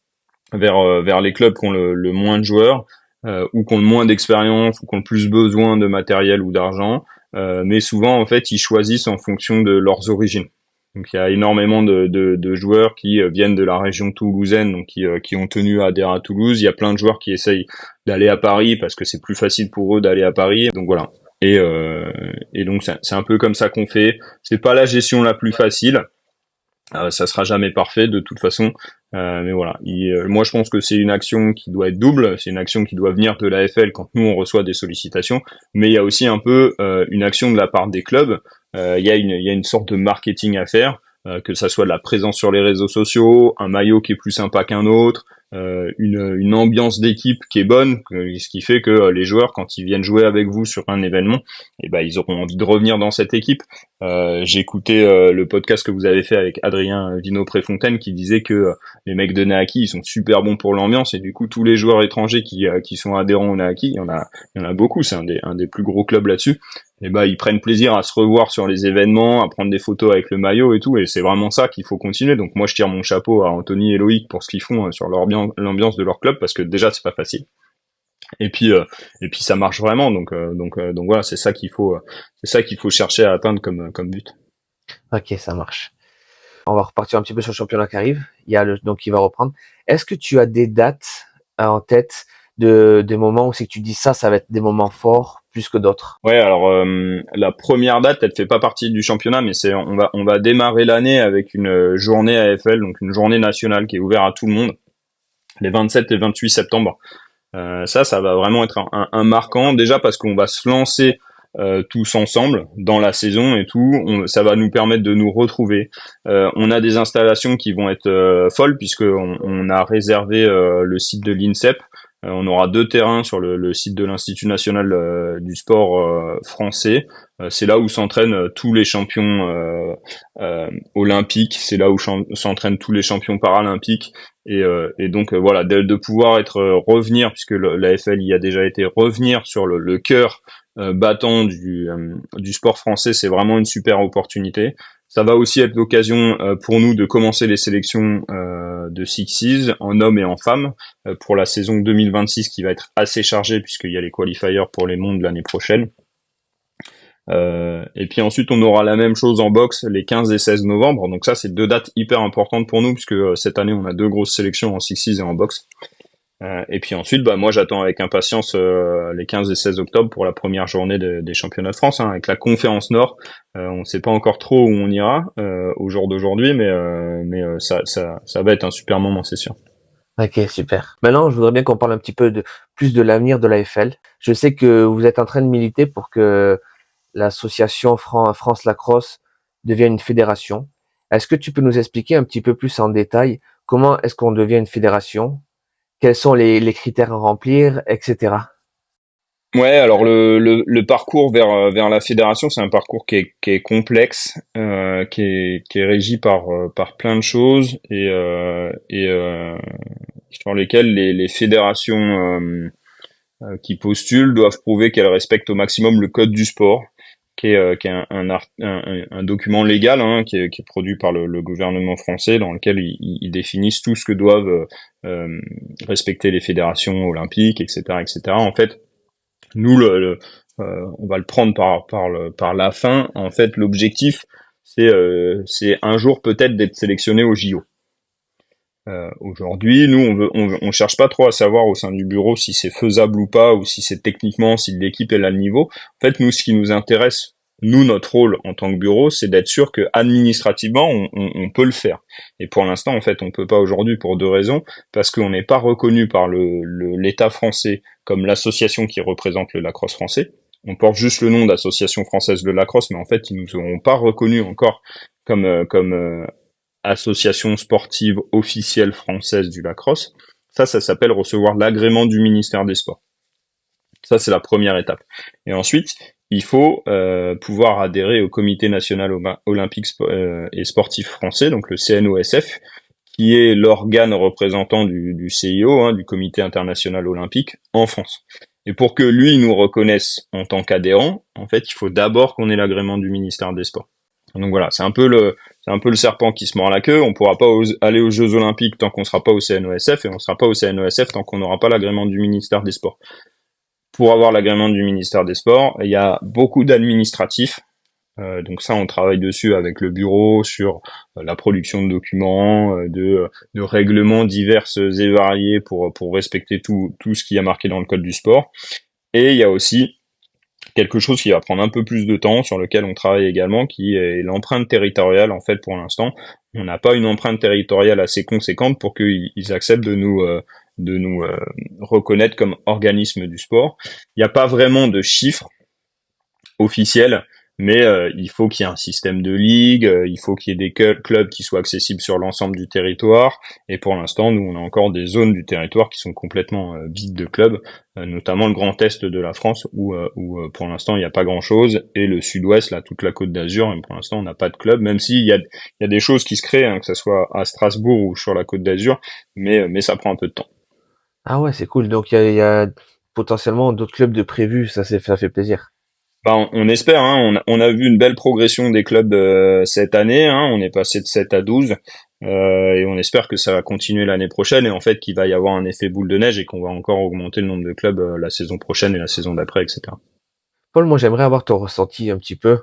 les clubs qui ont le moins de joueurs, ou qui ont le moins d'expérience, ou qui ont le plus besoin de matériel ou d'argent. Mais souvent, en fait, ils choisissent en fonction de leurs origines. Donc il y a énormément de joueurs qui viennent de la région toulousaine, donc qui ont tenu à adhérer à Toulouse. Il y a plein de joueurs qui essayent d'aller à Paris parce que c'est plus facile pour eux d'aller à Paris. Donc voilà. Et donc c'est un peu comme ça qu'on fait. C'est pas la gestion la plus facile. Ça sera jamais parfait de toute façon, mais voilà. Moi, je pense que c'est une action qui doit être double. C'est une action qui doit venir de la FL quand nous on reçoit des sollicitations, mais il y a aussi un peu une action de la part des clubs. Il y a une sorte de marketing à faire, que ça soit de la présence sur les réseaux sociaux, un maillot qui est plus sympa qu'un autre, une ambiance d'équipe qui est bonne, ce qui fait que les joueurs, quand ils viennent jouer avec vous sur un événement, eh ben ils auront envie de revenir dans cette équipe. J'ai écouté le podcast que vous avez fait avec Adrien Vino-Préfontaine qui disait que les mecs de Naaki ils sont super bons pour l'ambiance, et du coup tous les joueurs étrangers qui sont adhérents au Naaki, il y en a beaucoup, c'est un des plus gros clubs là-dessus. Et bah ils prennent plaisir à se revoir sur les événements, à prendre des photos avec le maillot et tout, et c'est vraiment ça qu'il faut continuer. Donc moi je tire mon chapeau à Anthony et Loïc pour ce qu'ils font sur l'ambiance de leur club, parce que déjà c'est pas facile. Et puis ça marche vraiment, donc voilà, c'est ça qu'il faut chercher à atteindre comme but. Ok, ça marche. On va repartir un petit peu sur le championnat qui arrive. Il y a donc qui va reprendre. Est-ce que tu as des dates en tête des moments où c'est que tu dis ça va être des moments forts plus que d'autres? Ouais, alors la première date, elle fait pas partie du championnat, mais on va démarrer l'année avec une journée AFL, donc une journée nationale qui est ouverte à tout le monde, les 27 et 28 septembre. Ça va vraiment être un marquant, déjà parce qu'on va se lancer tous ensemble dans la saison et tout. Ça va nous permettre de nous retrouver. On a des installations qui vont être folles, puisque on a réservé le site de l'INSEP. On aura 2 terrains sur le site de l'Institut national du sport français. C'est là où s'entraînent tous les champions olympiques. C'est là où s'entraînent tous les champions paralympiques. Et donc voilà, de pouvoir revenir, puisque la FL y a déjà été, revenir sur le cœur battant du sport français, c'est vraiment une super opportunité. Ça va aussi être l'occasion pour nous de commencer les sélections de Sixes en hommes et en femmes pour la saison 2026, qui va être assez chargée puisqu'il y a les qualifiers pour les mondes l'année prochaine. Et puis ensuite on aura la même chose en boxe les 15 et 16 novembre. Donc ça, c'est 2 dates hyper importantes pour nous, puisque cette année on a 2 grosses sélections en Sixes et en boxe. Et puis ensuite, bah moi j'attends avec impatience les 15 et 16 octobre pour la première journée des championnats de France, hein, avec la conférence Nord. On ne sait pas encore trop où on ira au jour d'aujourd'hui, mais ça va être un super moment, c'est sûr. Ok, super. Maintenant, je voudrais bien qu'on parle un petit peu plus de l'avenir de la l'AFL. Je sais que vous êtes en train de militer pour que l'association France Lacrosse devienne une fédération. Est-ce que tu peux nous expliquer un petit peu plus en détail comment est-ce qu'on devient une fédération? Quels sont les critères à remplir, etc. Ouais, alors le parcours vers la fédération, c'est un parcours qui est complexe, qui est régi par plein de choses, et sur lesquelles les fédérations qui postulent doivent prouver qu'elles respectent au maximum le code du sport. qui est un document légal, hein, qui est produit par le gouvernement français, dans lequel ils définissent tout ce que doivent respecter les fédérations olympiques, etc., etc. En fait, nous, on va le prendre par la fin. En fait, l'objectif, c'est un jour peut-être d'être sélectionné au JO. Aujourd'hui, nous, on cherche pas trop à savoir au sein du bureau si c'est faisable ou pas, ou si c'est techniquement, si l'équipe elle a le niveau. En fait, nous, ce qui nous intéresse, nous, notre rôle en tant que bureau, c'est d'être sûr que administrativement, on peut le faire. Et pour l'instant, en fait, on peut pas aujourd'hui pour deux raisons, parce qu'on n'est pas reconnu par l'État français comme l'association qui représente le lacrosse français. On porte juste le nom d'association française de lacrosse, mais en fait, ils nous auront pas reconnus encore comme association sportive officielle française du lacrosse. Ça s'appelle recevoir l'agrément du ministère des Sports. Ça, c'est la première étape. Et ensuite, il faut pouvoir adhérer au Comité national olympique et sportif français, donc le CNOSF, qui est l'organe représentant du CIO, hein, du Comité international olympique, en France. Et pour que lui nous reconnaisse en tant qu'adhérent, en fait, il faut d'abord qu'on ait l'agrément du ministère des Sports. Donc voilà, c'est un peu le serpent qui se mord la queue. On pourra pas aller aux Jeux Olympiques tant qu'on sera pas au CNOSF, et on sera pas au CNOSF tant qu'on n'aura pas l'agrément du ministère des Sports. Pour avoir l'agrément du ministère des Sports, il y a beaucoup d'administratifs. Donc ça, on travaille dessus avec le bureau sur la production de documents, de règlements divers et variés pour respecter tout ce qui est marqué dans le code du sport. Et il y a aussi quelque chose qui va prendre un peu plus de temps, sur lequel on travaille également, qui est l'empreinte territoriale. En fait, pour l'instant, on n'a pas une empreinte territoriale assez conséquente pour qu'ils acceptent de nous reconnaître comme organisme du sport. Il n'y a pas vraiment de chiffres officiels, mais il faut qu'il y ait un système de ligue, il faut qu'il y ait des clubs qui soient accessibles sur l'ensemble du territoire, et pour l'instant, nous, on a encore des zones du territoire qui sont complètement vides de clubs, notamment le Grand Est de la France, où pour l'instant, il n'y a pas grand-chose, et le Sud-Ouest, là, toute la Côte d'Azur, et pour l'instant, on n'a pas de club, même s'il y a des choses qui se créent, hein, que ce soit à Strasbourg ou sur la Côte d'Azur, mais ça prend un peu de temps. Ah ouais, c'est cool. Donc il y a potentiellement d'autres clubs de prévus, ça fait plaisir. Bah, on espère, hein, on a vu une belle progression des clubs cette année, hein, on est passé de 7 à 12, et on espère que ça va continuer l'année prochaine, et en fait qu'il va y avoir un effet boule de neige et qu'on va encore augmenter le nombre de clubs la saison prochaine et la saison d'après, etc. Paul, moi j'aimerais avoir ton ressenti un petit peu.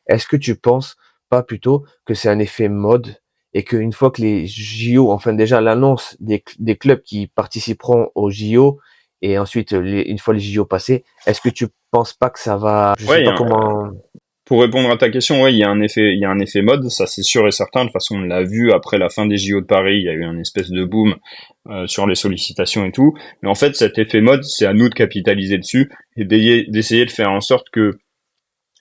Est-ce que tu penses pas plutôt que c'est un effet mode et qu'une fois que les JO, enfin déjà l'annonce des clubs qui participeront aux JO et ensuite une fois les JO passés, est-ce que tu penses pas que ça va, je sais Ouais, pas comment. pour répondre à ta question, ouais, il y a un effet mode, ça c'est sûr et certain. De toute façon, on l'a vu après la fin des JO de Paris, il y a eu un espèce de boom sur les sollicitations et tout. Mais en fait, cet effet mode, c'est à nous de capitaliser dessus et d'essayer de faire en sorte que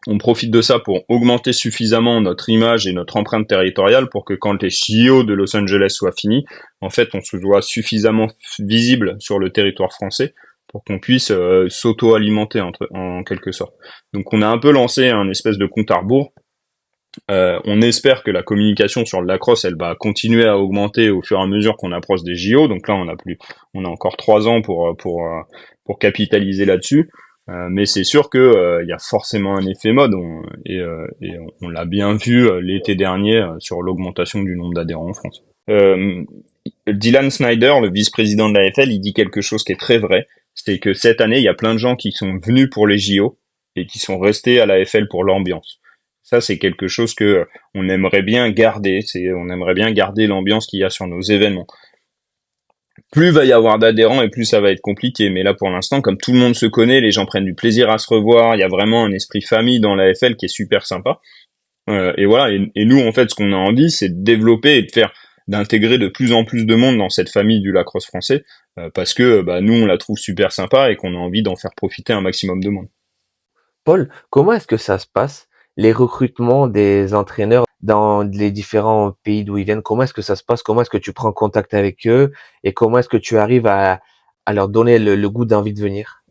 on profite de ça pour augmenter suffisamment notre image et notre empreinte territoriale pour que quand les JO de Los Angeles soient finis, en fait, on se voit suffisamment visible sur le territoire français pour qu'on puisse s'auto-alimenter en quelque sorte. Donc on a un peu lancé un espèce de compte à rebours. On espère que la communication sur le lacrosse, elle va continuer à augmenter au fur et à mesure qu'on approche des JO. Donc là, on a encore 3 ans pour capitaliser là-dessus. Mais c'est sûr que il y a forcément un effet mode, on l'a bien vu l'été dernier sur l'augmentation du nombre d'adhérents en France. Dylan Snyder, le vice-président de l'AFL, il dit quelque chose qui est très vrai, c'est que cette année, il y a plein de gens qui sont venus pour les JO et qui sont restés à l'AFL pour l'ambiance. Ça, c'est quelque chose que on aimerait bien garder. On aimerait bien garder l'ambiance qu'il y a sur nos événements. Plus va y avoir d'adhérents et plus ça va être compliqué. Mais là, pour l'instant, comme tout le monde se connaît, les gens prennent du plaisir à se revoir. Il y a vraiment un esprit famille dans l'AFL qui est super sympa. Et voilà. Et nous, en fait, ce qu'on a envie, c'est de développer et d'intégrer de plus en plus de monde dans cette famille du lacrosse français, parce que nous, on la trouve super sympa et qu'on a envie d'en faire profiter un maximum de monde. Paul, comment est-ce que ça se passe, les recrutements des entraîneurs dans les différents pays d'où ils viennent? Comment est-ce que ça se passe? Comment est-ce que tu prends contact avec eux? Et comment est-ce que tu arrives à leur donner le goût d'envie de venir?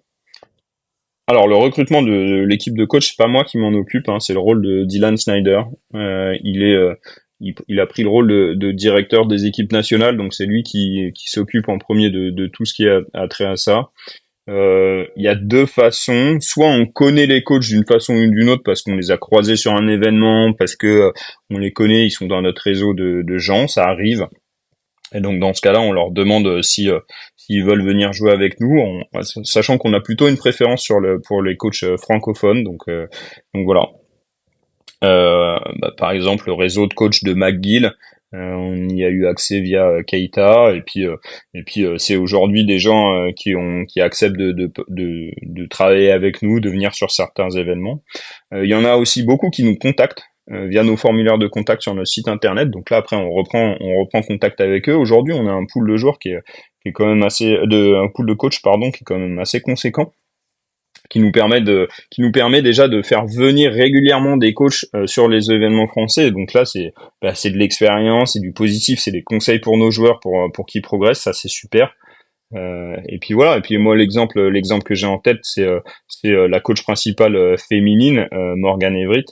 Alors le recrutement de l'équipe de coach, c'est pas moi qui m'en occupe, hein, c'est le rôle de Dylan Snyder. Il a pris le rôle de directeur des équipes nationales, donc c'est lui qui s'occupe en premier de tout ce qui a trait à ça. il y a deux façons. Soit on connaît les coachs d'une façon ou d'une autre parce qu'on les a croisés sur un événement, parce que on les connaît, ils sont dans notre réseau de gens, ça arrive. Et donc dans ce cas-là, on leur demande si s'ils veulent venir jouer avec nous, sachant qu'on a plutôt une préférence pour les coachs francophones. Donc voilà. Par exemple, le réseau de coachs de McGill, on y a eu accès via Keita, et puis c'est aujourd'hui des gens qui acceptent de travailler avec nous, de venir sur certains événements. Il y en a aussi beaucoup qui nous contactent via nos formulaires de contact sur notre site internet. Donc là, après, on reprend contact avec eux. Aujourd'hui, on a un pool de joueurs qui est quand même un pool de coachs, pardon, qui est quand même assez conséquent, qui nous permet déjà de faire venir régulièrement des coachs sur les événements français. Donc là, c'est de l'expérience, c'est du positif, c'est des conseils pour nos joueurs pour qu'ils progressent. Ça, c'est super. Et puis voilà. Et puis moi, l'exemple que j'ai en tête, c'est la coach principale féminine, Morgane Evrit,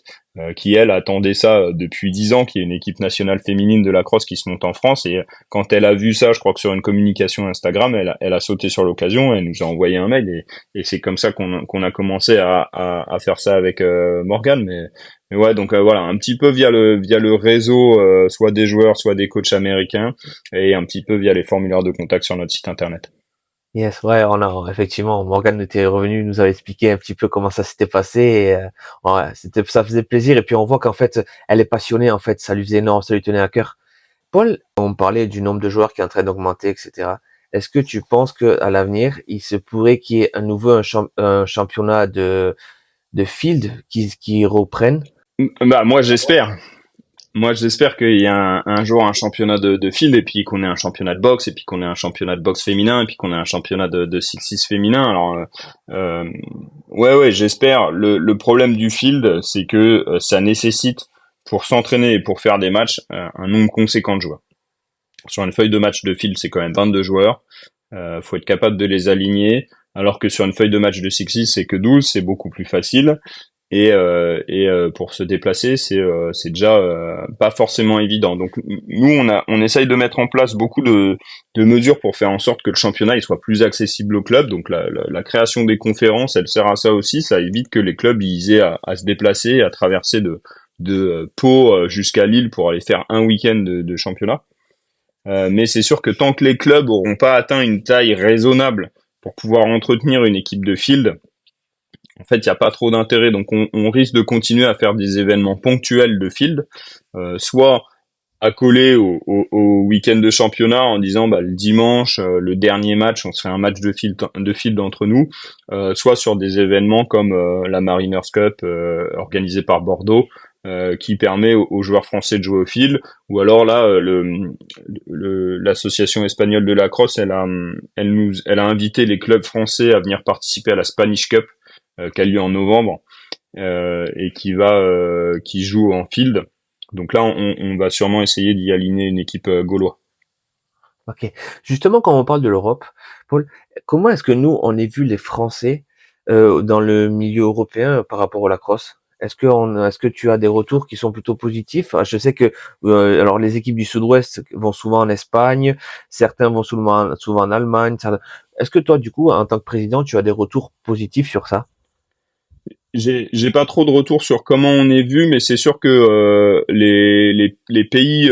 qui elle attendait ça depuis 10 ans, qui est une équipe nationale féminine de lacrosse qui se monte en France. Et quand elle a vu ça, je crois que sur une communication Instagram, elle a sauté sur l'occasion, elle nous a envoyé un mail, et c'est comme ça qu'on a commencé à faire ça avec Morgane. Mais ouais, donc voilà, un petit peu via le réseau, soit des joueurs, soit des coachs américains, et un petit peu via les formulaires de contact sur notre site internet. Yes, ouais, effectivement, Morgane était revenu, nous avait expliqué un petit peu comment ça s'était passé, et ouais, ça faisait plaisir, et puis on voit qu'en fait, elle est passionnée, en fait, ça lui faisait énorme, ça lui tenait à cœur. Paul, on parlait du nombre de joueurs qui est en train d'augmenter, etc. Est-ce que tu penses que à l'avenir, il se pourrait qu'il y ait à nouveau un championnat de field qui reprenne? Bah moi j'espère. Moi, j'espère qu'il y a un jour un championnat de field, et puis qu'on ait un championnat de boxe, et puis qu'on ait un championnat de boxe féminin, et puis qu'on ait un championnat de 6-6 féminin. Alors, ouais, j'espère. Le problème du field, c'est que ça nécessite, pour s'entraîner et pour faire des matchs, un nombre conséquent de joueurs. Sur une feuille de match de field, c'est quand même 22 joueurs. Faut être capable de les aligner. Alors que sur une feuille de match de 6-6, c'est que 12, c'est beaucoup plus facile. Et pour se déplacer, c'est déjà pas forcément évident. Donc nous, on essaye de mettre en place beaucoup de mesures pour faire en sorte que le championnat il soit plus accessible aux clubs. Donc la création des conférences, elle sert à ça aussi. Ça évite que les clubs ils aient à se déplacer, à traverser de Pau jusqu'à Lille pour aller faire un week-end de championnat. Mais c'est sûr que tant que les clubs auront pas atteint une taille raisonnable pour pouvoir entretenir une équipe de field, en fait, il n'y a pas trop d'intérêt. Donc, on risque de continuer à faire des événements ponctuels de field, soit accolés au week-end de championnat en disant bah, le dimanche, le dernier match, on se fait un match de field entre nous, soit sur des événements comme la Mariners Cup organisée par Bordeaux, qui permet aux joueurs français de jouer au field, ou alors là, l'association espagnole de lacrosse, elle a invité les clubs français à venir participer à la Spanish Cup, qui a lieu en novembre, et qui joue en field. Donc là, on va sûrement essayer d'y aligner une équipe gauloise. Ok. Justement, quand on parle de l'Europe, Paul, comment est-ce que nous, on est vu les Français dans le milieu européen par rapport au lacrosse? Est-ce que tu as des retours qui sont plutôt positifs? Ah, je sais que alors les équipes du Sud-Ouest vont souvent en Espagne, certains vont souvent en Allemagne. Est-ce que toi, du coup, en tant que président, tu as des retours positifs sur ça? J'ai pas trop de retours sur comment on est vu, mais c'est sûr que les pays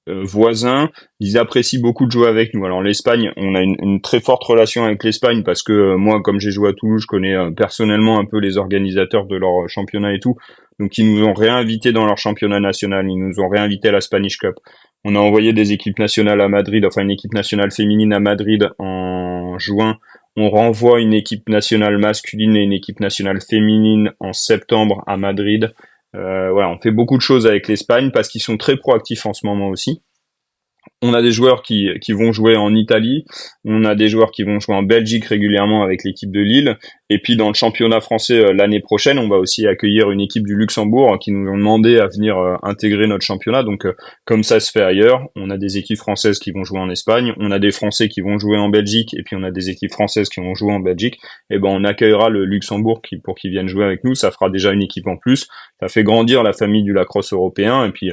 voisins, ils apprécient beaucoup de jouer avec nous. Alors l'Espagne, on a une très forte relation avec l'Espagne parce que moi, comme j'ai joué à Toulouse, je connais personnellement un peu les organisateurs de leur championnat et tout. Donc ils nous ont réinvités dans leur championnat national, ils nous ont réinvités à la Spanish Cup. On a envoyé des équipes nationales à Madrid, enfin une équipe nationale féminine à Madrid en juin. On renvoie une équipe nationale masculine et une équipe nationale féminine en septembre à Madrid. Voilà, on fait beaucoup de choses avec l'Espagne parce qu'ils sont très proactifs en ce moment aussi. On a des joueurs qui vont jouer en Italie, on a des joueurs qui vont jouer en Belgique régulièrement avec l'équipe de Lille, et puis dans le championnat français l'année prochaine, on va aussi accueillir une équipe du Luxembourg qui nous ont demandé à venir intégrer notre championnat. Donc comme ça se fait ailleurs, on a des équipes françaises qui vont jouer en Espagne, on a des Français qui vont jouer en Belgique, et puis on a des équipes françaises qui vont jouer en Belgique. Et ben on accueillera le Luxembourg pour qu'ils viennent jouer avec nous, ça fera déjà une équipe en plus, ça fait grandir la famille du lacrosse européen, et puis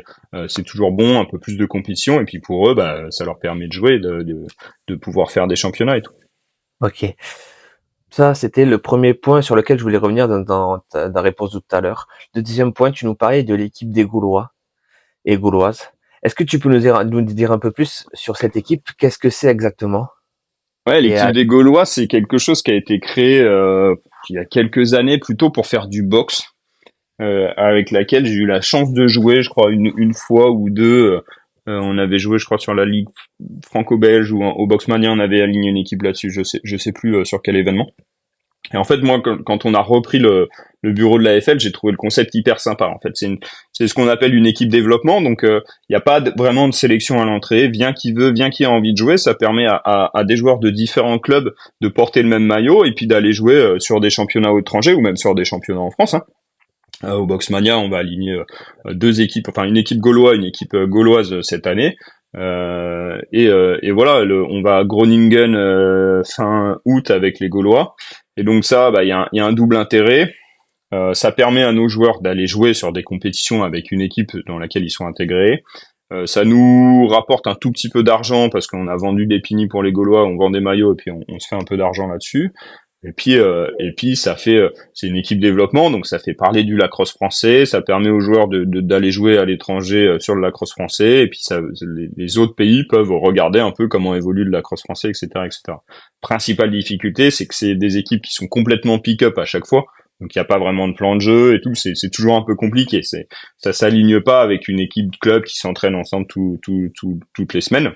c'est toujours bon, un peu plus de compétition, et puis pour eux, bah, ça leur permet de jouer, de pouvoir faire des championnats et tout. Ok. Ça, c'était le premier point sur lequel je voulais revenir dans ta réponse de tout à l'heure. Le deuxième point, tu nous parlais de l'équipe des Gaulois et Gauloises. Est-ce que tu peux nous dire un peu plus sur cette équipe? Qu'est-ce que c'est exactement? Ouais, Et l'équipe des Gaulois, c'est quelque chose qui a été créé il y a quelques années plutôt pour faire du boxe, avec laquelle j'ai eu la chance de jouer, je crois, une fois ou deux. On avait joué, je crois, sur la Ligue franco-belge ou au Boxmania, on avait aligné une équipe là-dessus. Je sais plus sur quel événement. Et en fait, moi, quand on a repris le bureau de l'AFL, j'ai trouvé le concept hyper sympa. En fait, c'est ce qu'on appelle une équipe développement. Donc, il n'y a pas vraiment de sélection à l'entrée. Vient qui veut, vient qui a envie de jouer. Ça permet à des joueurs de différents clubs de porter le même maillot et puis d'aller jouer sur des championnats étrangers ou même sur des championnats en France, hein. Au Boxmania, on va aligner deux équipes, enfin une équipe gauloise, une équipe gauloise cette année. Et voilà, on va à Groningen fin août avec les Gaulois. Et donc ça, bah, il y a un double intérêt. Ça permet à nos joueurs d'aller jouer sur des compétitions avec une équipe dans laquelle ils sont intégrés. Ça nous rapporte un tout petit peu d'argent parce qu'on a vendu des pinis pour les Gaulois, on vend des maillots et puis on se fait un peu d'argent là-dessus. Et puis ça fait, c'est une équipe développement, donc ça fait parler du lacrosse français, ça permet aux joueurs d'aller jouer à l'étranger sur le lacrosse français, et puis ça, les autres pays peuvent regarder un peu comment évolue le lacrosse français, etc., etc. Principale difficulté, c'est que c'est des équipes qui sont complètement pick-up à chaque fois, donc il n'y a pas vraiment de plan de jeu et tout, c'est toujours un peu compliqué. Ça s'aligne pas avec une équipe de club qui s'entraîne ensemble toutes les semaines.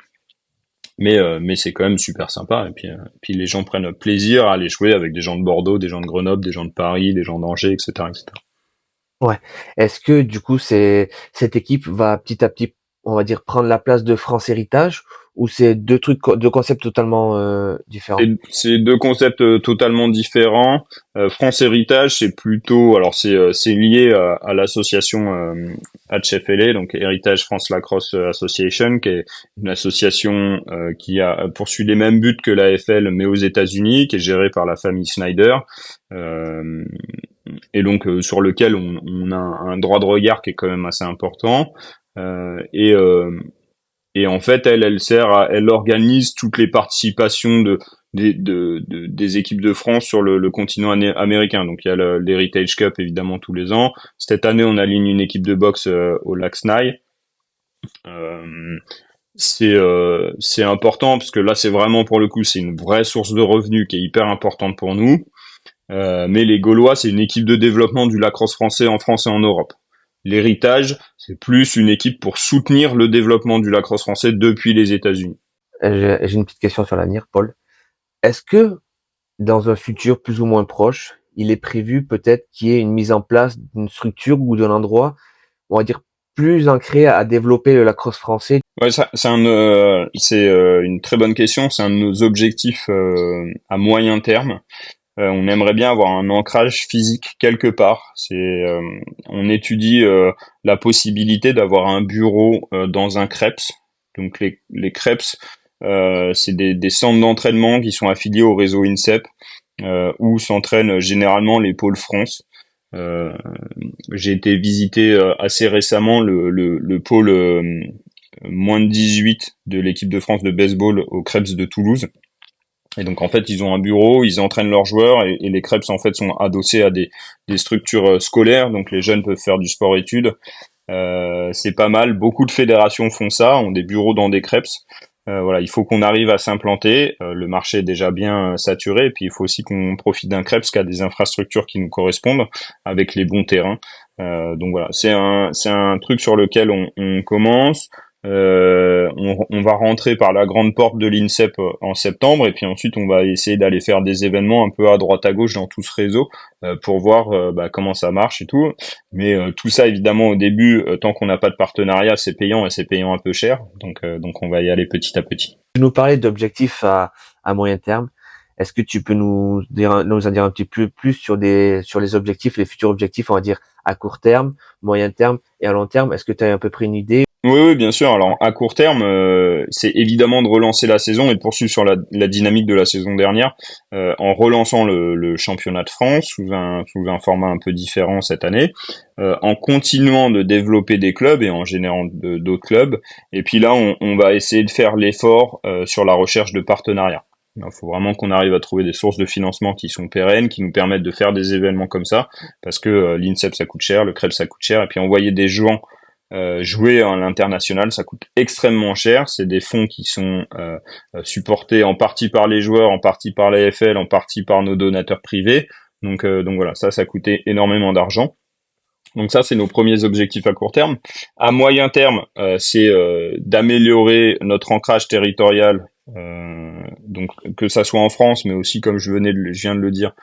Mais c'est quand même super sympa. Et puis les gens prennent plaisir à aller jouer avec des gens de Bordeaux, des gens de Grenoble, des gens de Paris, des gens d'Angers, etc., etc. ouais, est-ce que du coup, cette équipe va petit à petit, on va dire, prendre la place de France Héritage, ou c'est deux concepts totalement différents? C'est deux concepts totalement différents. France Héritage, c'est plutôt, alors c'est lié à l'association HFLA, donc Héritage France Lacrosse Association, qui est une association qui a poursuit les mêmes buts que l'AFL, mais aux États-Unis, qui est gérée par la famille Snyder, euh, et donc sur lequel on a un droit de regard qui est quand même assez important. Euh, et euh, et en fait, elle organise toutes les participations des équipes de France sur le continent américain. Donc il y a l'Heritage Cup évidemment tous les ans. Cette année, on aligne une équipe de boxe au Lac Snai. Euh, c'est important parce que là, c'est vraiment pour le coup, c'est une vraie source de revenus qui est hyper importante pour nous. Mais les Gaulois, c'est une équipe de développement du lacrosse français en France et en Europe. L'Héritage, c'est plus une équipe pour soutenir le développement du lacrosse français depuis les États-Unis. J'ai une petite question sur l'avenir, Paul. Est-ce que dans un futur plus ou moins proche, il est prévu peut-être qu'il y ait une mise en place d'une structure ou d'un endroit, on va dire, plus ancré à développer le lacrosse français? Ouais, c'est une très bonne question. C'est un de nos objectifs à moyen terme. On aimerait bien avoir un ancrage physique quelque part. On étudie la possibilité d'avoir un bureau dans un CREPS. Donc les CREPS, c'est des centres d'entraînement qui sont affiliés au réseau INSEP, où s'entraînent généralement les pôles France. Euh, j'ai été visiter assez récemment le pôle moins de 18 de l'équipe de France de baseball au Krebs de Toulouse. Et donc en fait, ils ont un bureau, ils entraînent leurs joueurs et les Krebs en fait sont adossés à des structures scolaires, donc les jeunes peuvent faire du sport-études. C'est pas mal. Beaucoup de fédérations font ça, ont des bureaux dans des Krebs. Voilà, il faut qu'on arrive à s'implanter. Le marché est déjà bien saturé, et puis il faut aussi qu'on profite d'un Krebs qui a des infrastructures qui nous correspondent, avec les bons terrains. Donc voilà, c'est un truc sur lequel on commence. On va rentrer par la grande porte de l'INSEP en septembre, et puis ensuite on va essayer d'aller faire des événements un peu à droite à gauche dans tout ce réseau pour voir comment ça marche et tout. Mais tout ça évidemment au début, tant qu'on n'a pas de partenariat, c'est payant et c'est payant un peu cher. Donc on va y aller petit à petit. Tu nous parlais d'objectifs à moyen terme. Est-ce que tu peux nous en dire un petit peu plus sur les objectifs, les futurs objectifs, on va dire, à court terme, moyen terme et à long terme? Est-ce que tu as à peu près une idée? Oui, oui, bien sûr. Alors, à court terme, c'est évidemment de relancer la saison et de poursuivre sur la dynamique de la saison dernière, en relançant le championnat de France sous un format un peu différent cette année, en continuant de développer des clubs et en générant d'autres clubs. Et puis là, on va essayer de faire l'effort sur la recherche de partenariats. Il faut vraiment qu'on arrive à trouver des sources de financement qui sont pérennes, qui nous permettent de faire des événements comme ça, parce que l'INSEP ça coûte cher, le CREB ça coûte cher, et puis envoyer des gens jouer à l'international, ça coûte extrêmement cher. C'est des fonds qui sont supportés en partie par les joueurs, en partie par l'AFL, en partie par nos donateurs privés. Donc voilà, ça coûtait énormément d'argent. Donc ça, c'est nos premiers objectifs à court terme. À moyen terme, c'est d'améliorer notre ancrage territorial, donc que ça soit en France, mais aussi, comme je viens de le dire,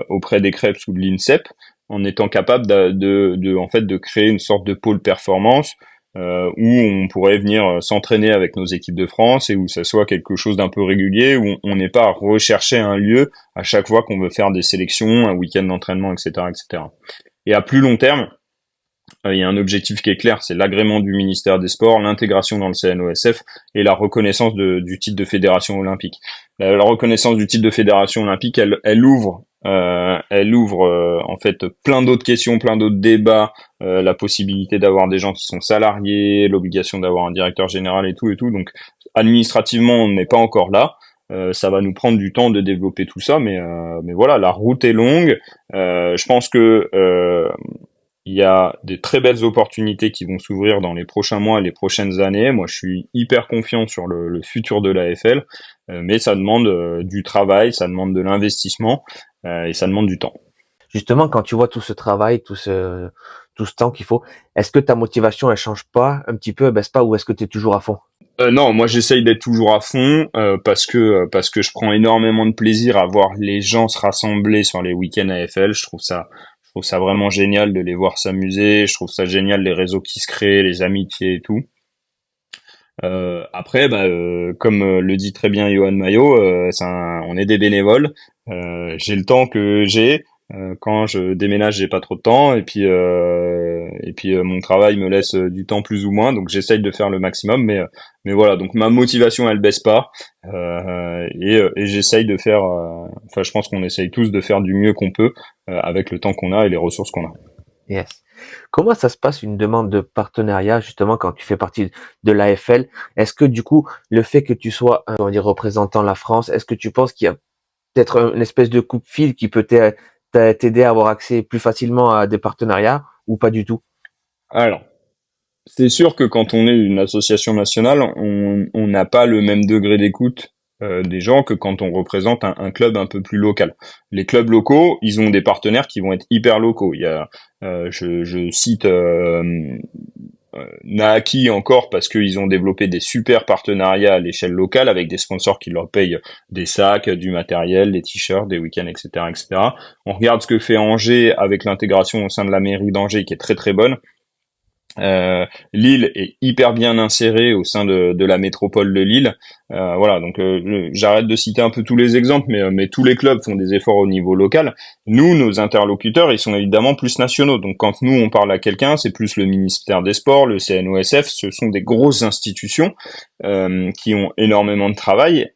auprès des CREPS ou de l'INSEP, en étant capable en fait de créer une sorte de pôle performance où on pourrait venir s'entraîner avec nos équipes de France et où ça soit quelque chose d'un peu régulier, où on n'est pas à rechercher un lieu à chaque fois qu'on veut faire des sélections, un week-end d'entraînement, etc., etc. Et à plus long terme, il y a un objectif qui est clair, c'est l'agrément du ministère des Sports, l'intégration dans le CNOSF et la reconnaissance du titre de fédération olympique. La reconnaissance du titre de fédération olympique, elle ouvre en fait plein d'autres questions, plein d'autres débats, la possibilité d'avoir des gens qui sont salariés, l'obligation d'avoir un directeur général et tout. Donc administrativement, on n'est pas encore là. Ça va nous prendre du temps de développer tout ça, mais voilà, la route est longue. Je pense que il y a des très belles opportunités qui vont s'ouvrir dans les prochains mois et les prochaines années. Moi, je suis hyper confiant sur le futur de l'AFL, mais ça demande du travail, ça demande de l'investissement et ça demande du temps. Justement, quand tu vois tout ce travail, tout ce temps qu'il faut, est-ce que ta motivation, elle change pas un petit peu, elle baisse pas, ou est-ce que tu es toujours à fond? Non, moi j'essaye d'être toujours à fond parce que je prends énormément de plaisir à voir les gens se rassembler sur les week-ends AFL. Je trouve ça vraiment génial de les voir s'amuser. Je trouve ça génial les réseaux qui se créent, les amitiés et tout. Après, comme le dit très bien Johan Maillot, on est des bénévoles. J'ai le temps que j'ai. Quand je déménage, j'ai pas trop de temps, et puis mon travail me laisse du temps plus ou moins, donc j'essaye de faire le maximum, mais voilà. Donc ma motivation, elle baisse pas, et j'essaye de faire. Enfin, je pense qu'on essaye tous de faire du mieux qu'on peut avec le temps qu'on a et les ressources qu'on a. Yes. Comment ça se passe une demande de partenariat justement quand tu fais partie de l'AFL? Est-ce que du coup, le fait que tu sois, on va dire, représentant la France, est-ce que tu penses qu'il y a peut-être une espèce de coupe-fil qui peut t'aider à avoir accès plus facilement à des partenariats ou pas du tout? Alors, c'est sûr que quand on est une association nationale, on n'a pas le même degré d'écoute des gens que quand on représente un club un peu plus local. Les clubs locaux, ils ont des partenaires qui vont être hyper locaux. Il y a, je cite Naaki encore parce qu'ils ont développé des super partenariats à l'échelle locale avec des sponsors qui leur payent des sacs, du matériel, des t-shirts, des week-ends, etc., etc. On regarde ce que fait Angers avec l'intégration au sein de la mairie d'Angers qui est très très bonne. Lille est hyper bien insérée au sein de la métropole de Lille. Voilà, donc j'arrête de citer un peu tous les exemples, mais tous les clubs font des efforts au niveau local. Nous, nos interlocuteurs, ils sont évidemment plus nationaux. Donc quand nous on parle à quelqu'un, c'est plus le ministère des Sports, le CNOSF. Ce sont des grosses institutions qui ont énormément de travail.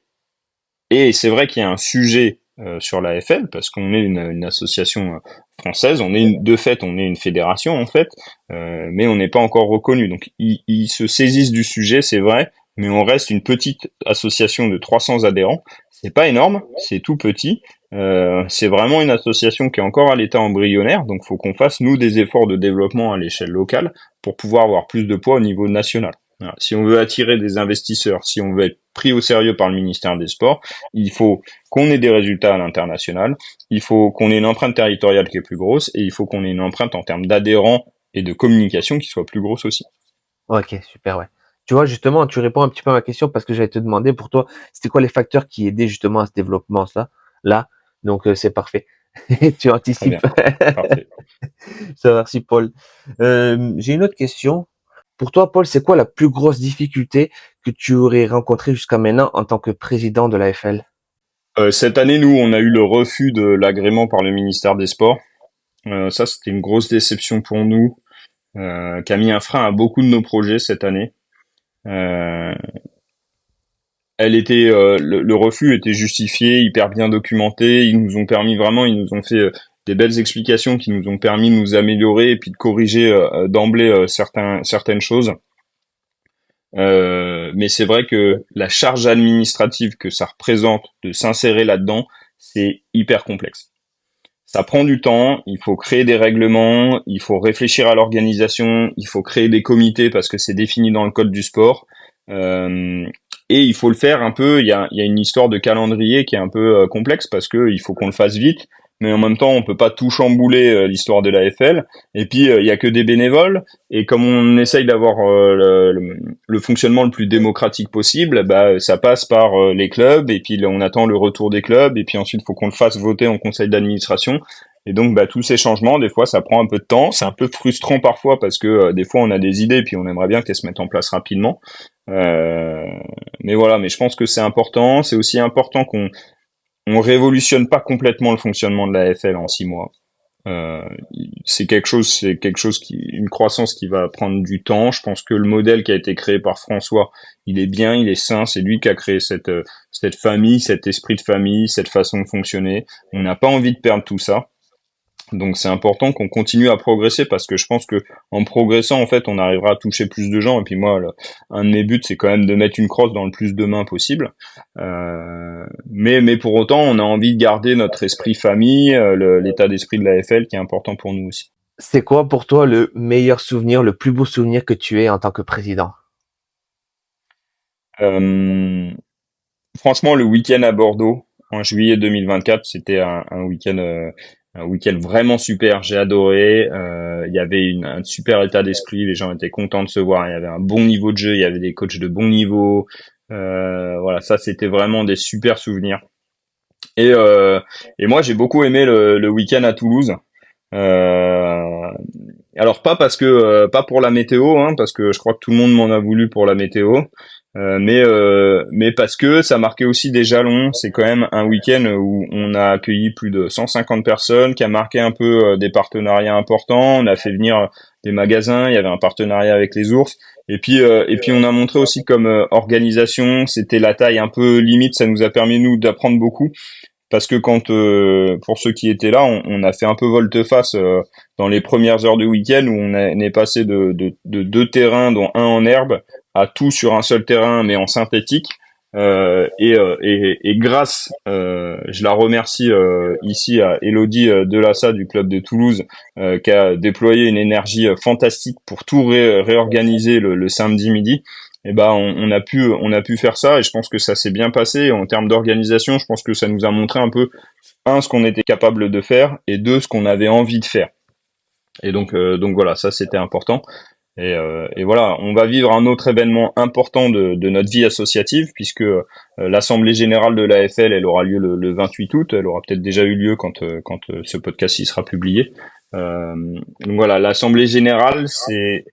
Et c'est vrai qu'il y a un sujet sur la FL parce qu'on est une association française, de fait on est une fédération en fait, mais on n'est pas encore reconnu. Donc ils se saisissent du sujet, c'est vrai, mais on reste une petite association de 300 adhérents. C'est pas énorme, c'est tout petit. C'est vraiment une association qui est encore à l'état embryonnaire, donc faut qu'on fasse nous des efforts de développement à l'échelle locale pour pouvoir avoir plus de poids au niveau national. Voilà. Si on veut attirer des investisseurs, si on veut être pris au sérieux par le ministère des Sports, il faut qu'on ait des résultats à l'international, il faut qu'on ait une empreinte territoriale qui est plus grosse, et il faut qu'on ait une empreinte en termes d'adhérents et de communication qui soit plus grosse aussi. Ok, super, ouais. Tu vois, justement, tu réponds un petit peu à ma question parce que j'allais te demander pour toi, c'était quoi les facteurs qui aidaient justement à ce développement-là, là. Donc, c'est parfait. Tu Très anticipes. bien, parfait. Ça, merci, Paul. J'ai une autre question. Pour toi, Paul, c'est quoi la plus grosse difficulté que tu aurais rencontrée jusqu'à maintenant en tant que président de l'AFL? Cette année, nous, on a eu le refus de l'agrément par le ministère des Sports. Ça, c'était une grosse déception pour nous, qui a mis un frein à beaucoup de nos projets cette année. Euh, le refus était justifié, hyper bien documenté. Ils nous ont fait des belles explications qui nous ont permis de nous améliorer et puis de corriger d'emblée certaines choses. Mais c'est vrai que la charge administrative que ça représente de s'insérer là-dedans, c'est hyper complexe. Ça prend du temps, il faut créer des règlements, il faut réfléchir à l'organisation, il faut créer des comités parce que c'est défini dans le code du sport. Euh, et il faut le faire un peu, il y a une histoire de calendrier qui est un peu complexe parce que il faut qu'on le fasse vite, mais en même temps on peut pas tout chambouler l'histoire de la FL. Et puis il y a que des bénévoles, et comme on essaye d'avoir le fonctionnement le plus démocratique possible, bah ça passe par les clubs, et puis là, on attend le retour des clubs, et puis ensuite il faut qu'on le fasse voter en conseil d'administration. Et donc bah tous ces changements, des fois ça prend un peu de temps, c'est un peu frustrant parfois parce que des fois on a des idées puis on aimerait bien qu'elles se mettent en place rapidement. Euh, mais voilà, mais je pense que c'est important. C'est aussi important qu'on révolutionne pas complètement le fonctionnement de la FL en 6 mois. Euh, c'est quelque chose une croissance qui va prendre du temps. Je pense que le modèle qui a été créé par François, il est bien, il est sain. C'est lui qui a créé cette famille, cet esprit de famille, cette façon de fonctionner. On n'a pas envie de perdre tout ça. Donc c'est important qu'on continue à progresser parce que je pense que en progressant en fait on arrivera à toucher plus de gens, et puis moi un de mes buts c'est quand même de mettre une crosse dans le plus de mains possible, mais pour autant on a envie de garder notre esprit famille, l'état d'esprit de la FL qui est important pour nous aussi. C'est quoi pour toi le meilleur souvenir, le plus beau souvenir que tu aies en tant que président? Euh, Franchement, le week-end à Bordeaux en juillet 2024, c'était un week-end vraiment super. J'ai adoré. Il y avait un super état d'esprit. Les gens étaient contents de se voir. Il y avait un bon niveau de jeu. Il y avait des coachs de bon niveau. Voilà, ça c'était vraiment des super souvenirs. Et et moi j'ai beaucoup aimé le week-end à Toulouse. Euh, alors pas pour la météo, hein, parce que je crois que tout le monde m'en a voulu pour la météo, mais parce que ça marquait aussi des jalons. C'est quand même un week-end où on a accueilli plus de 150 personnes, qui a marqué un peu des partenariats importants. On a fait venir des magasins, il y avait un partenariat avec les ours. Et puis on a montré aussi comme organisation, c'était la taille un peu limite, ça nous a permis nous d'apprendre beaucoup parce que pour ceux qui étaient là, on a fait un peu volte-face dans les premières heures de week-end où on est passé de deux terrains, dont un en herbe, à tout sur un seul terrain, mais en synthétique. Et grâce, je la remercie ici à Elodie Delassa du club de Toulouse, qui a déployé une énergie fantastique pour tout réorganiser le samedi midi. Et ben on a pu faire ça, et je pense que ça s'est bien passé en termes d'organisation. Je pense que ça nous a montré un peu un, ce qu'on était capable de faire, et deux, ce qu'on avait envie de faire. Et donc voilà, ça c'était important. Et voilà, on va vivre un autre événement important de notre vie associative, puisque l'Assemblée générale de la FL, elle aura lieu le 28 août. Elle aura peut-être déjà eu lieu quand ce podcast y sera publié. Donc voilà, l'Assemblée générale, c'est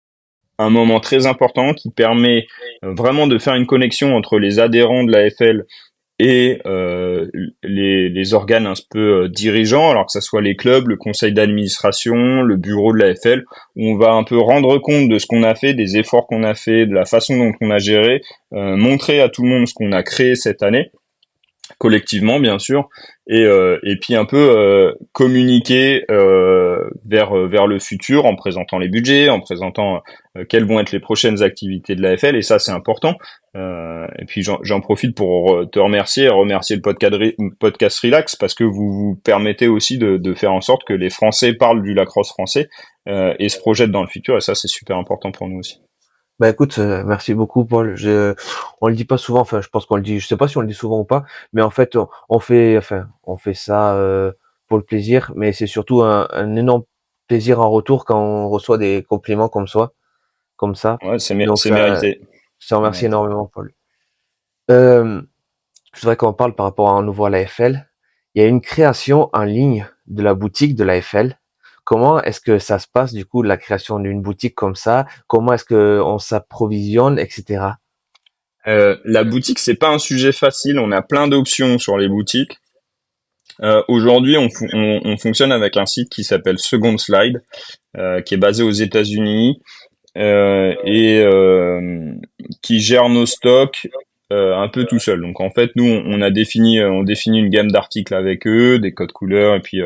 un moment très important qui permet vraiment de faire une connexion entre les adhérents de la FL et les organes un peu dirigeants, alors que ça soit les clubs, le conseil d'administration, le bureau de la FL, où on va un peu rendre compte de ce qu'on a fait, des efforts qu'on a fait, de la façon dont on a géré, montrer à tout le monde ce qu'on a créé cette année, collectivement bien sûr, et puis un peu communiquer vers le futur en présentant les budgets, en présentant quelles vont être les prochaines activités de la FL, et ça c'est important. Et puis j'en profite pour te remercier et remercier le podcast Relax, parce que vous permettez aussi de faire en sorte que les Français parlent du lacrosse français et se projettent dans le futur, et ça c'est super important pour nous aussi. Bah écoute, merci beaucoup Paul. On le dit pas souvent, enfin je pense qu'on le dit, je sais pas si on le dit souvent ou pas, mais en fait on fait ça pour le plaisir, mais c'est surtout un énorme plaisir en retour quand on reçoit des compliments comme ça. Ouais, Donc c'est mérité. je te C'est remercie mérité. énormément Paul. Euh, je voudrais qu'on parle par rapport à un nouveau à la FL. Il y a une création en ligne de la boutique de la FL. Comment est-ce que ça se passe du coup, la création d'une boutique comme ça? Comment est-ce que on s'approvisionne, etc. La boutique, c'est pas un sujet facile. On a plein d'options sur les boutiques. Aujourd'hui, on fonctionne avec un site qui s'appelle Second Slide, qui est basé aux États-Unis et qui gère nos stocks un peu tout seul. Donc en fait, nous, on définit une gamme d'articles avec eux, des codes couleurs, et puis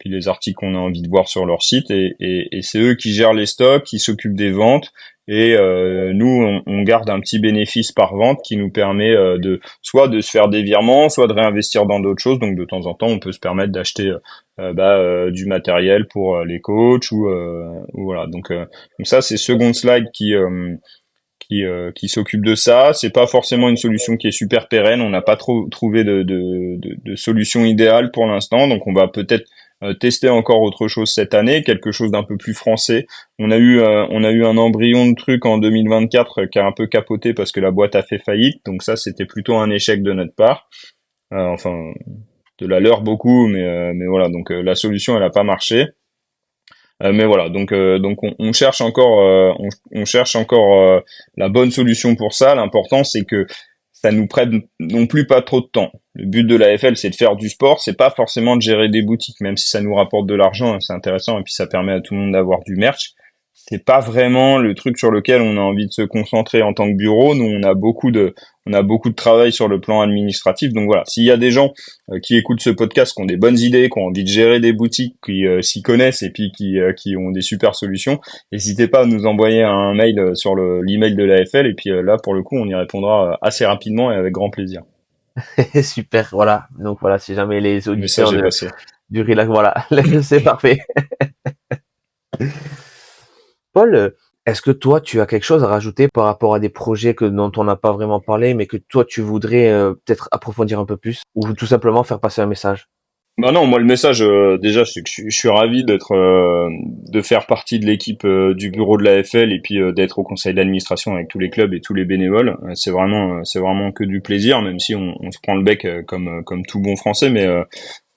les articles qu'on a envie de voir sur leur site, et c'est eux qui gèrent les stocks, qui s'occupent des ventes, et nous on garde un petit bénéfice par vente qui nous permet de soit de se faire des virements, soit de réinvestir dans d'autres choses. Donc de temps en temps, on peut se permettre d'acheter du matériel pour les coachs ou voilà. Donc ça c'est Second Slide qui s'occupe de ça. C'est pas forcément une solution qui est super pérenne. On n'a pas trop trouvé de solution idéale pour l'instant. Donc on va peut-être tester encore autre chose cette année, quelque chose d'un peu plus français. On a eu un embryon de truc en 2024 qui a un peu capoté parce que la boîte a fait faillite. Donc ça, c'était plutôt un échec de notre part. Enfin, de la leur beaucoup, mais voilà. Donc la solution, elle a pas marché. Mais voilà, donc on cherche encore, on cherche encore la bonne solution pour ça. L'important, c'est que ça nous prenne non plus pas trop de temps. Le but de l'AFL, c'est de faire du sport, c'est pas forcément de gérer des boutiques, même si ça nous rapporte de l'argent, c'est intéressant, et puis ça permet à tout le monde d'avoir du merch. C'est pas vraiment le truc sur lequel on a envie de se concentrer en tant que bureau. Nous, on a beaucoup de travail sur le plan administratif. Donc voilà, s'il y a des gens qui écoutent ce podcast, qui ont des bonnes idées, qui ont envie de gérer des boutiques, qui s'y connaissent et puis qui ont des super solutions, n'hésitez pas à nous envoyer un mail sur l'email de l'AFL. Et puis là, pour le coup, on y répondra assez rapidement et avec grand plaisir. Super, voilà. Donc voilà, si jamais les Le message auditeurs est passé. du Relax, voilà, c'est parfait. Paul, est-ce que toi, tu as quelque chose à rajouter par rapport à des projets dont on n'a pas vraiment parlé, mais que toi, tu voudrais peut-être approfondir un peu plus, ou tout simplement faire passer un message? Bah non, moi le message déjà c'est que je suis ravi de faire partie de l'équipe du bureau de l'AFL et puis d'être au conseil d'administration avec tous les clubs et tous les bénévoles. C'est vraiment que du plaisir, même si on se prend le bec comme tout bon français, mais,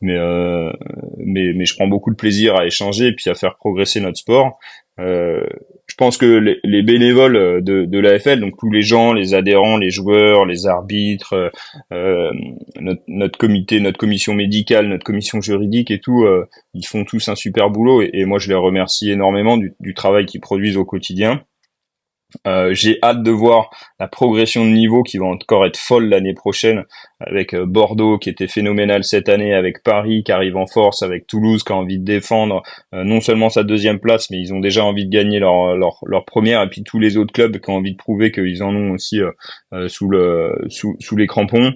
euh, mais je prends beaucoup de plaisir à échanger et puis à faire progresser notre sport. Euh, je pense que les bénévoles de l'AFL, donc tous les gens, les adhérents, les joueurs, les arbitres, notre comité, notre commission médicale, notre commission juridique et tout, ils font tous un super boulot et moi je les remercie énormément du travail qu'ils produisent au quotidien. J'ai hâte de voir la progression de niveau qui va encore être folle l'année prochaine avec Bordeaux qui était phénoménal cette année, avec Paris qui arrive en force, avec Toulouse qui a envie de défendre non seulement sa deuxième place, mais ils ont déjà envie de gagner leur première, et puis tous les autres clubs qui ont envie de prouver qu'ils en ont aussi sous les crampons.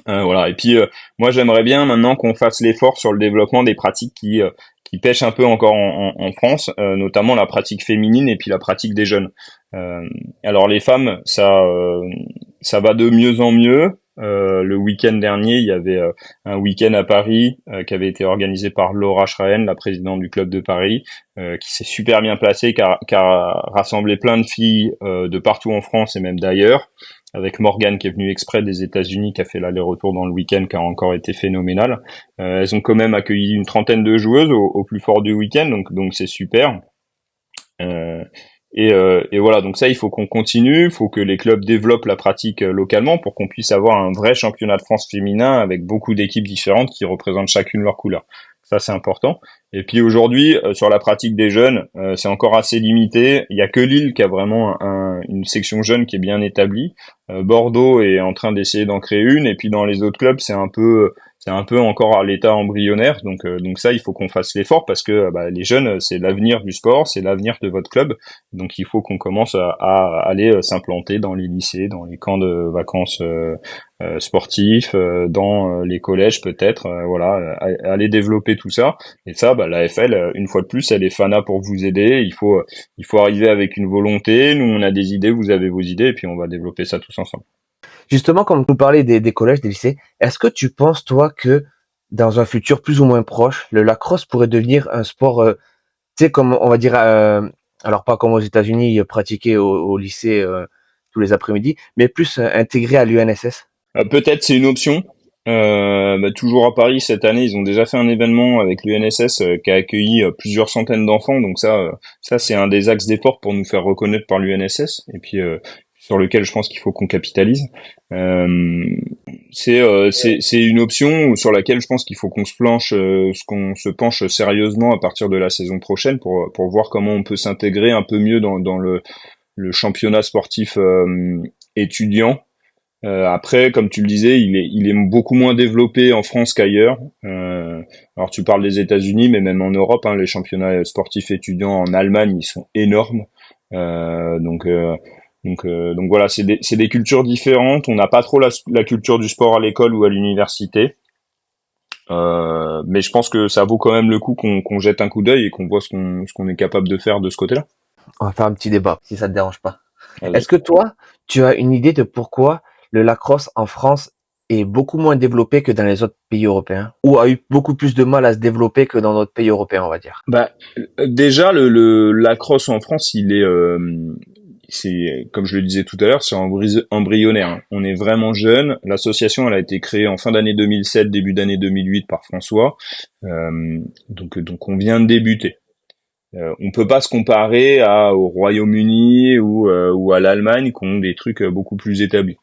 Voilà. Et puis moi j'aimerais bien maintenant qu'on fasse l'effort sur le développement des pratiques qui pêchent un peu encore en France, notamment la pratique féminine et puis la pratique des jeunes. Euh, alors les femmes, ça va de mieux en mieux. Le week-end dernier, il y avait un week-end à Paris qui avait été organisé par Laura Schraen, la présidente du club de Paris, qui s'est super bien placée, qui a rassemblé plein de filles de partout en France et même d'ailleurs, avec Morgane qui est venue exprès des États-Unis, qui a fait l'aller-retour dans le week-end, qui a encore été phénoménal. Elles ont quand même accueilli une trentaine de joueuses au plus fort du week-end, donc c'est super. Euh, et voilà, donc ça, il faut qu'on continue, il faut que les clubs développent la pratique localement pour qu'on puisse avoir un vrai championnat de France féminin avec beaucoup d'équipes différentes qui représentent chacune leur couleur. Ça, c'est important. Et puis aujourd'hui, sur la pratique des jeunes, c'est encore assez limité. Il y a que Lille qui a vraiment une section jeune qui est bien établie. Bordeaux est en train d'essayer d'en créer une, et puis dans les autres clubs, c'est un peu encore à l'état embryonnaire. Donc ça, il faut qu'on fasse l'effort parce que les jeunes, c'est l'avenir du sport, c'est l'avenir de votre club. Donc il faut qu'on commence à aller s'implanter dans les lycées, dans les camps de vacances sportifs, dans les collèges peut-être, voilà, aller développer tout ça. Et ça, l'AFL, une fois de plus, elle est fana pour vous aider. Il faut arriver avec une volonté. Nous, on a des idées, vous avez vos idées, et puis on va développer ça tous ensemble. Justement, comme vous parlez des collèges, des lycées, est-ce que tu penses, toi, que dans un futur plus ou moins proche, le lacrosse pourrait devenir un sport, tu sais, comme on va dire, alors pas comme aux États-Unis, pratiqué au lycée tous les après-midi, mais plus intégré à l'UNSS? Peut-être c'est une option. Toujours à Paris cette année, ils ont déjà fait un événement avec l'UNSS qui a accueilli plusieurs centaines d'enfants. Donc ça c'est un des axes d'effort pour nous faire reconnaître par l'UNSS et puis sur lequel je pense qu'il faut qu'on capitalise. Euh, c'est une option sur laquelle je pense qu'il faut qu'on se penche sérieusement à partir de la saison prochaine pour voir comment on peut s'intégrer un peu mieux dans le championnat sportif étudiant. Après, comme tu le disais, il est beaucoup moins développé en France qu'ailleurs. Alors tu parles des États-Unis, mais même en Europe, hein, les championnats sportifs étudiants en Allemagne, ils sont énormes. Euh, donc euh, donc voilà, c'est des cultures différentes. On n'a pas trop la culture du sport à l'école ou à l'université. Mais je pense que ça vaut quand même le coup qu'on jette un coup d'œil et qu'on voit ce qu'on est capable de faire de ce côté-là. On va faire un petit débat, si ça te dérange pas. Vas-y. Est-ce que toi, tu as une idée de pourquoi le lacrosse en France est beaucoup moins développé que dans les autres pays européens, ou a eu beaucoup plus de mal à se développer que dans d'autres pays européens, on va dire? Bah, déjà le lacrosse en France, c'est comme je le disais tout à l'heure, c'est embryonnaire, hein. On est vraiment jeune. L'association, elle a été créée en fin d'année 2007, début d'année 2008 par François. Donc on vient de débuter. On peut pas se comparer au Royaume-Uni ou à l'Allemagne qui ont des trucs beaucoup plus établis.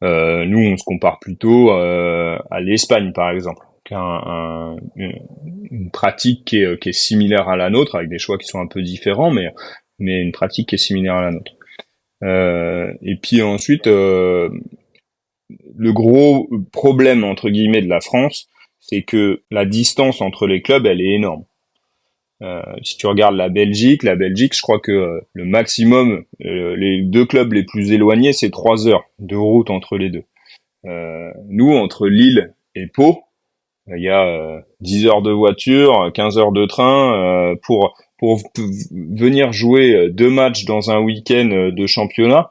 Nous, on se compare plutôt à l'Espagne, par exemple, qui a une pratique qui est similaire à la nôtre, avec des choix qui sont un peu différents, mais une pratique qui est similaire à la nôtre. Et puis ensuite, le gros problème entre guillemets de la France, c'est que la distance entre les clubs, elle est énorme. Si tu regardes la Belgique, je crois que le maximum, les deux clubs les plus éloignés, c'est 3 heures de route entre les deux. Nous, entre Lille et Pau, il y a 10 heures de voiture, 15 heures de train venir jouer 2 matchs dans un week-end de championnat.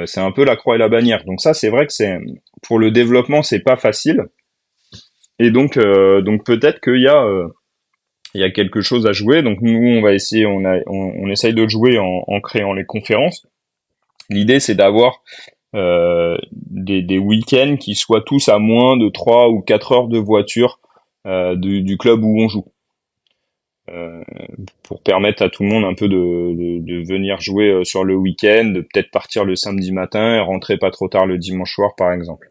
C'est un peu la croix et la bannière. Donc ça, c'est vrai que c'est pour le développement, c'est pas facile. Et donc peut-être il y a quelque chose à jouer. Donc nous, on va essayer, on essaye de le jouer en créant les conférences. L'idée, c'est d'avoir des week-ends qui soient tous à moins de 3 ou 4 heures de voiture du club où on joue. Euh, pour permettre à tout le monde un peu de venir jouer sur le week-end, de peut-être partir le samedi matin et rentrer pas trop tard le dimanche soir, par exemple.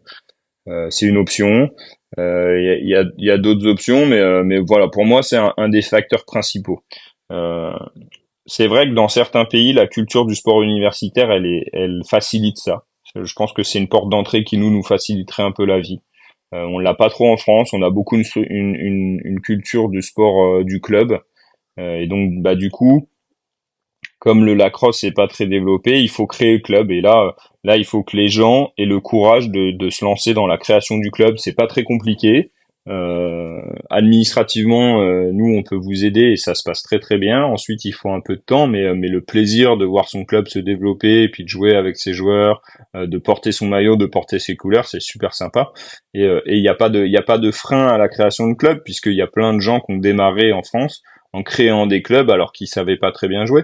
C'est une option. Il y a d'autres options, mais voilà, pour moi, c'est un des facteurs principaux. Euh, c'est vrai que dans certains pays, la culture du sport universitaire, elle facilite ça. Je pense que c'est une porte d'entrée qui nous faciliterait un peu la vie. On l'a pas trop en France. On a beaucoup une culture du sport du club. Et donc, bah du coup, comme le lacrosse n'est pas très développé, il faut créer le club. Et là, il faut que les gens aient le courage de se lancer dans la création du club. C'est pas très compliqué. Administrativement, nous, on peut vous aider et ça se passe très très bien. Ensuite, il faut un peu de temps, mais le plaisir de voir son club se développer et puis de jouer avec ses joueurs, de porter son maillot, de porter ses couleurs, c'est super sympa. Et il y a pas de frein à la création de club puisqu'il y a plein de gens qui ont démarré en France en créant des clubs alors qu'ils savaient pas très bien jouer.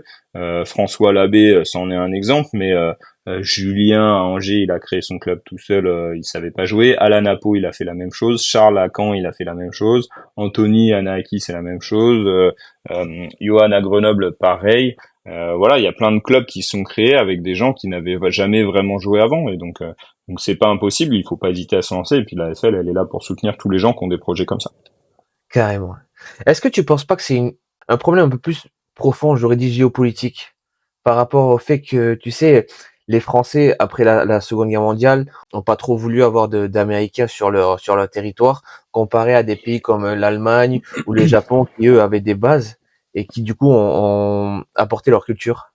François Labbé, c'en est un exemple, mais Julien à Angers, il a créé son club tout seul, il savait pas jouer. Alan Apo, il a fait la même chose. Charles à Caen, il a fait la même chose. Anthony à Naaki, c'est la même chose. Johan à Grenoble, pareil. Voilà, il y a plein de clubs qui sont créés avec des gens qui n'avaient jamais vraiment joué avant, et donc c'est pas impossible. Il faut pas hésiter à se lancer. Et puis la FL, elle est là pour soutenir tous les gens qui ont des projets comme ça. Carrément. Est-ce que tu penses pas que c'est un problème un peu plus profond, j'aurais dit géopolitique, par rapport au fait que, tu sais, les Français, après la Seconde Guerre mondiale, n'ont pas trop voulu avoir d'Américains sur leur territoire, comparé à des pays comme l'Allemagne ou le Japon qui, eux, avaient des bases et qui, du coup, ont apporté leur culture.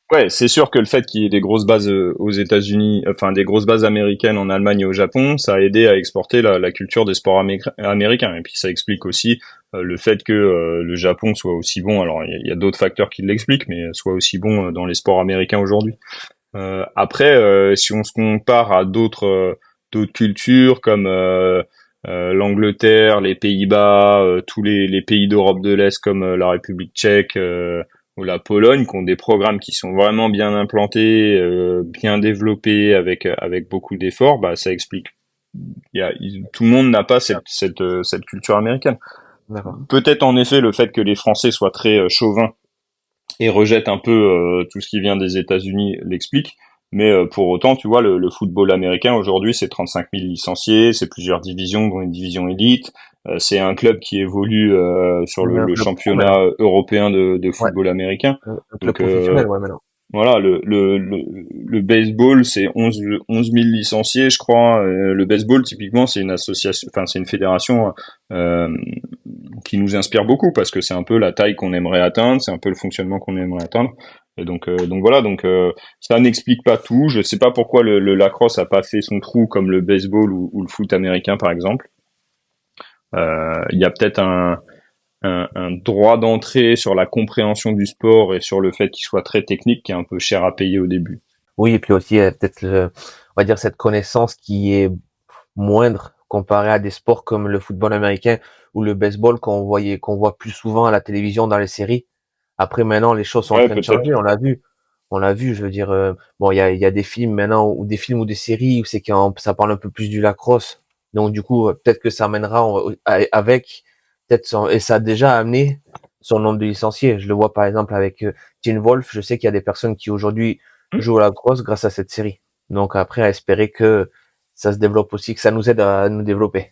Ouais, c'est sûr que le fait qu'il y ait des grosses bases aux États-Unis, enfin des grosses bases américaines en Allemagne et au Japon, ça a aidé à exporter la culture des sports américains. Et puis ça explique aussi le fait que le Japon soit aussi bon. Alors il y a d'autres facteurs qui l'expliquent, mais soit aussi bon dans les sports américains aujourd'hui. Après, si on se compare à d'autres cultures comme l'Angleterre, les Pays-Bas, tous les pays d'Europe de l'Est comme la République tchèque ou la Pologne, qui ont des programmes qui sont vraiment bien implantés, bien développés, avec beaucoup d'efforts, bah ça explique. Tout le monde n'a pas cette culture américaine. D'accord. Peut-être en effet le fait que les Français soient très chauvins et rejette un peu tout ce qui vient des États-Unis l'explique. Mais pour autant, tu vois, le football américain aujourd'hui, c'est 35 000 licenciés, c'est plusieurs divisions, dont une division élite. C'est un club qui évolue sur On est un le club pro maintenant. championnat européen de Ouais, football américain. un club Donc professionnel, ouais, maintenant. voilà, le baseball, c'est 11 000 licenciés, je crois. Le baseball, typiquement, c'est une association, enfin, c'est une fédération euh, qui nous inspire beaucoup parce que c'est un peu la taille qu'on aimerait atteindre, c'est un peu le fonctionnement qu'on aimerait atteindre. Et donc voilà, ça n'explique pas tout. Je sais pas pourquoi le lacrosse a pas fait son trou comme le baseball ou le foot américain par exemple. Il y a peut-être un droit d'entrée sur la compréhension du sport et sur le fait qu'il soit très technique qui est un peu cher à payer au début. Oui, et puis aussi peut-être on va dire cette connaissance qui est moindre comparé à des sports comme le football américain ou le baseball qu'on voit plus souvent à la télévision dans les séries. Après maintenant les choses sont en Ouais, train de peut-être. changer, on l'a vu, je veux dire bon il y a des films maintenant ou des films ou des séries où c'est ça parle un peu plus du lacrosse. Donc du coup peut-être que ça amènera avec et ça a déjà amené son nombre de licenciés. Je le vois par exemple avec Teen Wolf, je sais qu'il y a des personnes qui aujourd'hui jouent à la lacrosse grâce à cette série. Donc après à espérer que ça se développe aussi, que ça nous aide à nous développer.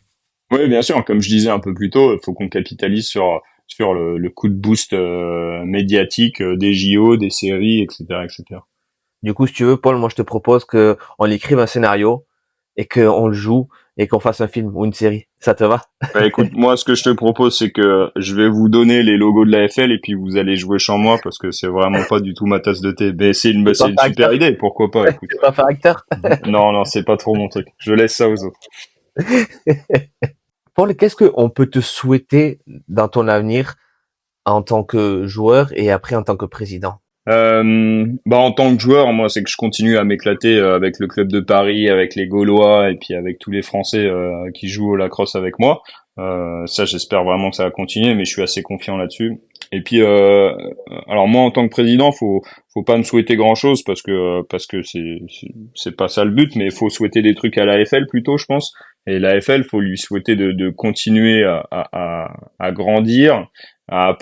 Oui, bien sûr. Comme je disais un peu plus tôt, il faut qu'on capitalise sur le coup de boost médiatique des JO, des séries, etc., etc. Du coup, si tu veux, Paul, moi je te propose que on écrive un scénario et qu'on le joue et qu'on fasse un film ou une série. Ça te va? Bah écoute, moi ce que je te propose c'est que je vais vous donner les logos de la FL et puis vous allez jouer sans moi parce que c'est vraiment pas du tout ma tasse de thé. Mais Tu c'est pas une faire super acteur? idée, pourquoi pas, Ouais, écoute. tu pas faire acteur? Non, non, c'est pas trop mon truc. Je laisse ça aux autres. Paul, qu'est-ce qu'on peut te souhaiter dans ton avenir en tant que joueur et après en tant que président? Bah en tant que joueur, moi c'est que je continue à m'éclater avec le club de Paris, avec les Gaulois et puis avec tous les Français qui jouent au lacrosse avec moi. Ça j'espère vraiment que ça va continuer, mais je suis assez confiant là-dessus. Et puis alors moi en tant que président, faut pas me souhaiter grand-chose parce que c'est pas ça le but, mais il faut souhaiter des trucs à la FL plutôt, je pense. Et la FL, faut lui souhaiter de continuer à grandir à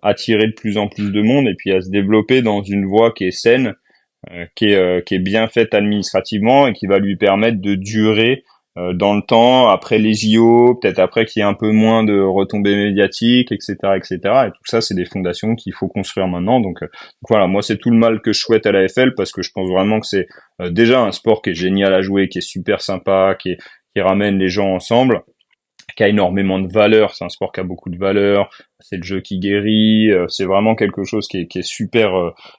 attirer de plus en plus de monde et puis à se développer dans une voie qui est saine, qui est bien faite administrativement et qui va lui permettre de durer dans le temps, après les JO, peut-être après qu'il y ait un peu moins de retombées médiatiques, etc., etc. Et cetera. Et tout ça, c'est des fondations qu'il faut construire maintenant. Donc voilà, moi c'est tout le mal que je souhaite à la FL parce que je pense vraiment que c'est déjà un sport qui est génial à jouer, qui est super sympa, qui ramène les gens ensemble, qui a énormément de valeur. C'est un sport qui a beaucoup de valeur. C'est le jeu qui guérit. C'est vraiment quelque chose qui est super,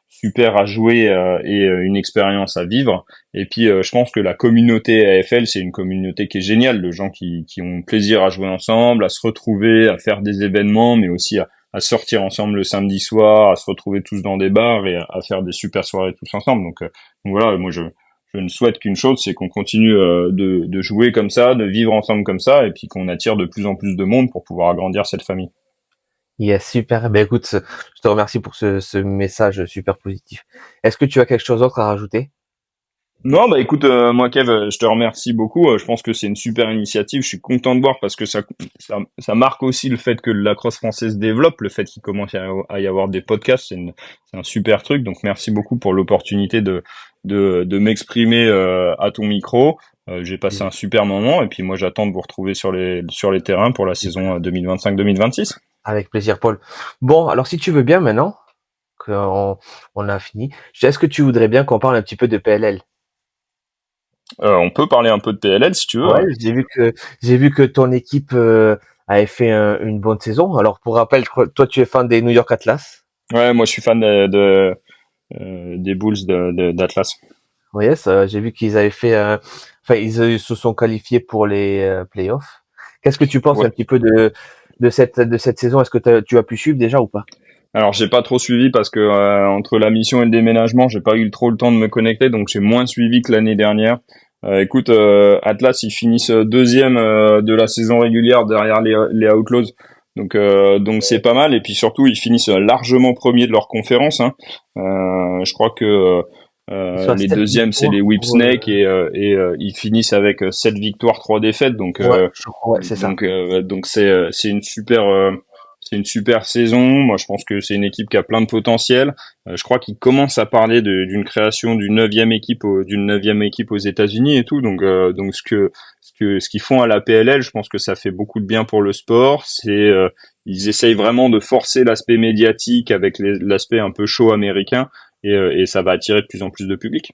super à jouer et une expérience à vivre. Et puis, je pense que la communauté AFL, c'est une communauté qui est géniale, de gens qui ont plaisir à jouer ensemble, à se retrouver, à faire des événements, mais aussi à sortir ensemble le samedi soir, à se retrouver tous dans des bars et à faire des super soirées tous ensemble. Donc voilà, moi je ne souhaite qu'une chose, c'est qu'on continue de jouer comme ça, de vivre ensemble comme ça, et puis qu'on attire de plus en plus de monde pour pouvoir agrandir cette famille. Yes, super. Ben écoute, je te remercie pour ce message super positif. Est-ce que tu as quelque chose d'autre à rajouter? Non, bah écoute, moi Kev, je te remercie beaucoup. Je pense que c'est une super initiative. Je suis content de voir parce que ça marque aussi le fait que la crosse française développe, le fait qu'il commence à y avoir des podcasts. C'est un super truc. Donc merci beaucoup pour l'opportunité de m'exprimer à ton micro. J'ai passé un super moment et puis moi j'attends de vous retrouver sur les terrains pour la saison 2025-2026. Avec plaisir, Paul. Bon, alors si tu veux bien maintenant qu'on on a fini, est-ce que tu voudrais bien qu'on parle un petit peu de PLL? On peut parler un peu de PLL si tu veux. Ouais, Ouais, j'ai vu que ton équipe avait fait une bonne saison. Alors pour rappel, je crois, toi tu es fan des New York Atlas. ouais, moi je suis fan des Bulls d'Atlas. Oui, ça, j'ai vu qu'ils avaient fait, enfin ils se sont qualifiés pour les playoffs. Qu'est-ce que tu penses Ouais. un petit peu de cette saison? Est-ce que tu as pu suivre déjà ou pas? Alors j'ai pas trop suivi parce que entre la mission et le déménagement, j'ai pas eu trop le temps de me connecter, donc j'ai moins suivi que l'année dernière. Écoute, Atlas, ils finissent deuxième de la saison régulière derrière les Outlaws, donc c'est pas mal. Et puis surtout, ils finissent largement premiers de leur conférence. Hein. Je crois que Ils sont à les 7 deuxièmes c'est les victoires Whip pour Snake et ils finissent avec 7 victoires, 3 défaites. ouais, je crois, ouais, c'est ça. Donc c'est une super saison. Moi, je pense que c'est une équipe qui a plein de potentiel. Je crois qu'ils commencent à parler d'une création d'une neuvième équipe aux États-Unis et tout. Donc ce qu'ils font à la PLL, je pense que ça fait beaucoup de bien pour le sport. Ils essayent vraiment de forcer l'aspect médiatique avec l'aspect un peu show américain et ça va attirer de plus en plus de public.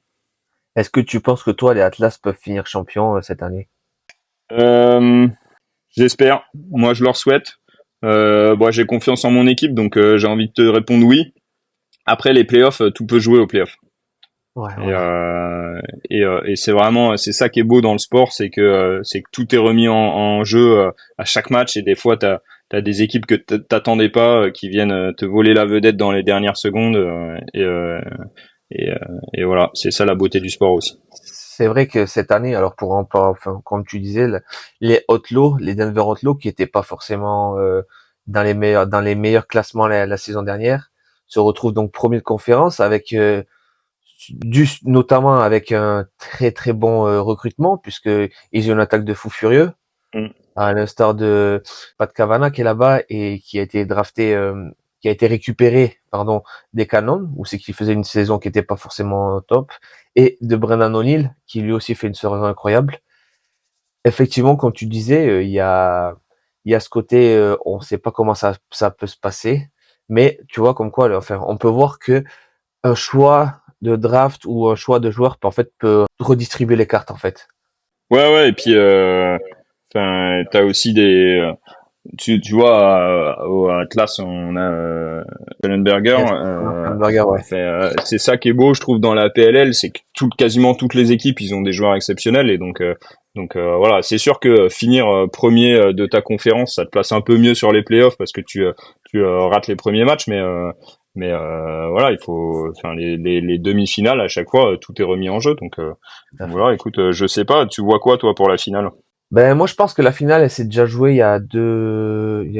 Est-ce que tu penses que toi les Atlas peuvent finir champions cette année? Euh, J'espère. Moi, je leur souhaite. Bon, j'ai confiance en mon équipe, donc j'ai envie de te répondre oui. après les playoffs, tout peut jouer aux playoffs. Ouais, Et, voilà. et c'est vraiment, c'est ça qui est beau dans le sport, c'est que tout est remis en jeu à chaque match, et des fois t'as des équipes que t'attendais pas qui viennent te voler la vedette dans les dernières secondes, et, euh, et voilà, c'est ça la beauté du sport aussi. C'est vrai que cette année, alors enfin, comme tu disais, les Outlaws, les Denver Outlaws, qui étaient pas forcément dans les meilleurs classements la saison dernière, se retrouvent donc premier de conférence avec notamment avec un très très bon recrutement puisque ils ont une attaque de fou furieux, Mm. à l'instar de Pat Cavana qui est là-bas et qui a été drafté, qui a été récupéré, pardon, des Canons, où c'est qu'il faisait une saison qui était pas forcément top, et de Brennan O'Neill, qui lui aussi fait une saison incroyable. Effectivement, comme tu disais, il y a ce côté, on sait pas comment ça peut se passer, mais tu vois, comme quoi, enfin, on peut voir que un choix de draft ou un choix de joueur peut, en fait, peut redistribuer les cartes, en fait. Ouais, ouais, et puis enfin, t'as aussi tu vois, au Atlas, on a Schellenberger. Yes. Hamburger, ouais. C'est ça qui est beau, je trouve, dans la PLL, c'est que quasiment toutes les équipes, ils ont des joueurs exceptionnels, et donc voilà, c'est sûr que finir premier de ta conférence, ça te place un peu mieux sur les playoffs parce que tu rates les premiers matchs, mais voilà, il faut, enfin les demi-finales à chaque fois, tout est remis en jeu, Tout à donc fait. voilà, écoute, je sais pas, tu vois quoi toi pour la finale? Ben moi je pense que la finale elle s'est déjà jouée il y a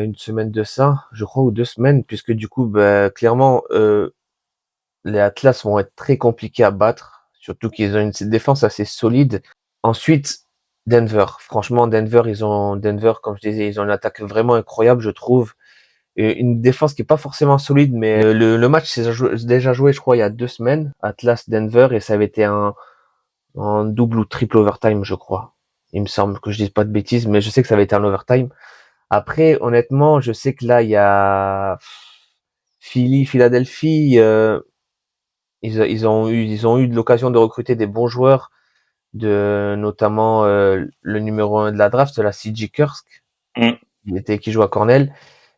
une semaine de ça, je crois, ou 2 semaines, puisque du coup ben clairement les Atlas vont être très compliqués à battre, surtout qu'ils ont une défense assez solide. Ensuite Denver, franchement Denver comme je disais ils ont une attaque vraiment incroyable je trouve, et une défense qui est pas forcément solide, mais le match s'est déjà joué je crois il y a 2 semaines, Atlas Denver, et ça avait été un double ou triple overtime je crois. Il me semble que je dise pas de bêtises, mais je sais que ça avait été un overtime. Après, honnêtement, je sais que là, il y a Philadelphie, ils ont eu de l'occasion de recruter des bons joueurs, notamment le numéro un de la draft, la CJ Kursk, qui joue à Cornell,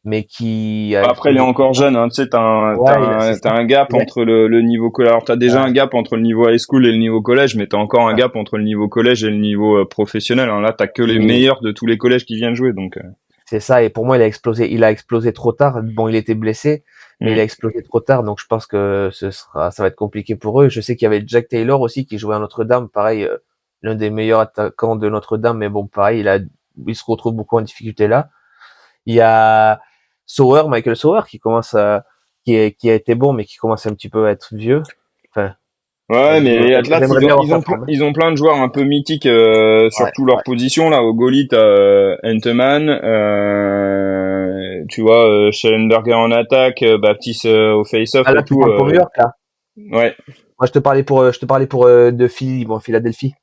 mais qui a Après, il est explosé. encore jeune, hein. Tu sais, Ouais, c'est ça. t'as un gap Il a- entre le niveau collège. Alors, t'as déjà un ouais, gap entre le niveau high school et le niveau collège, mais t'as encore un ça. gap entre le niveau collège et le niveau professionnel, hein. Là, t'as que les Et meilleurs de tous les collèges qui viennent jouer, donc. c'est ça. Et pour moi, il a explosé. Il a explosé trop tard. Bon, il était blessé, mais il Mm. a explosé trop tard. Donc, je pense que ça va être compliqué pour eux. Je sais qu'il y avait Jack Taylor aussi qui jouait à Notre-Dame. Pareil, l'un des meilleurs attaquants de Notre-Dame. Mais bon, pareil, il se retrouve beaucoup en difficulté là. Il y a Michael Sauer, qui a été bon, mais qui commence un petit peu à être vieux. Enfin, Ouais, mais les Atlas, j'aimerais bien avoir sa forme. ils ont plein de joueurs un peu mythiques sur Ouais, toutes leurs ouais. positions. Là, au goalie, t'as Hentemann, tu vois, Schellenberger en attaque, Baptiste au face-off Ah, et là, tu tout. parles pour New York, là. Ouais. Moi, je te parlais pour de Philly, bon, Philadelphie.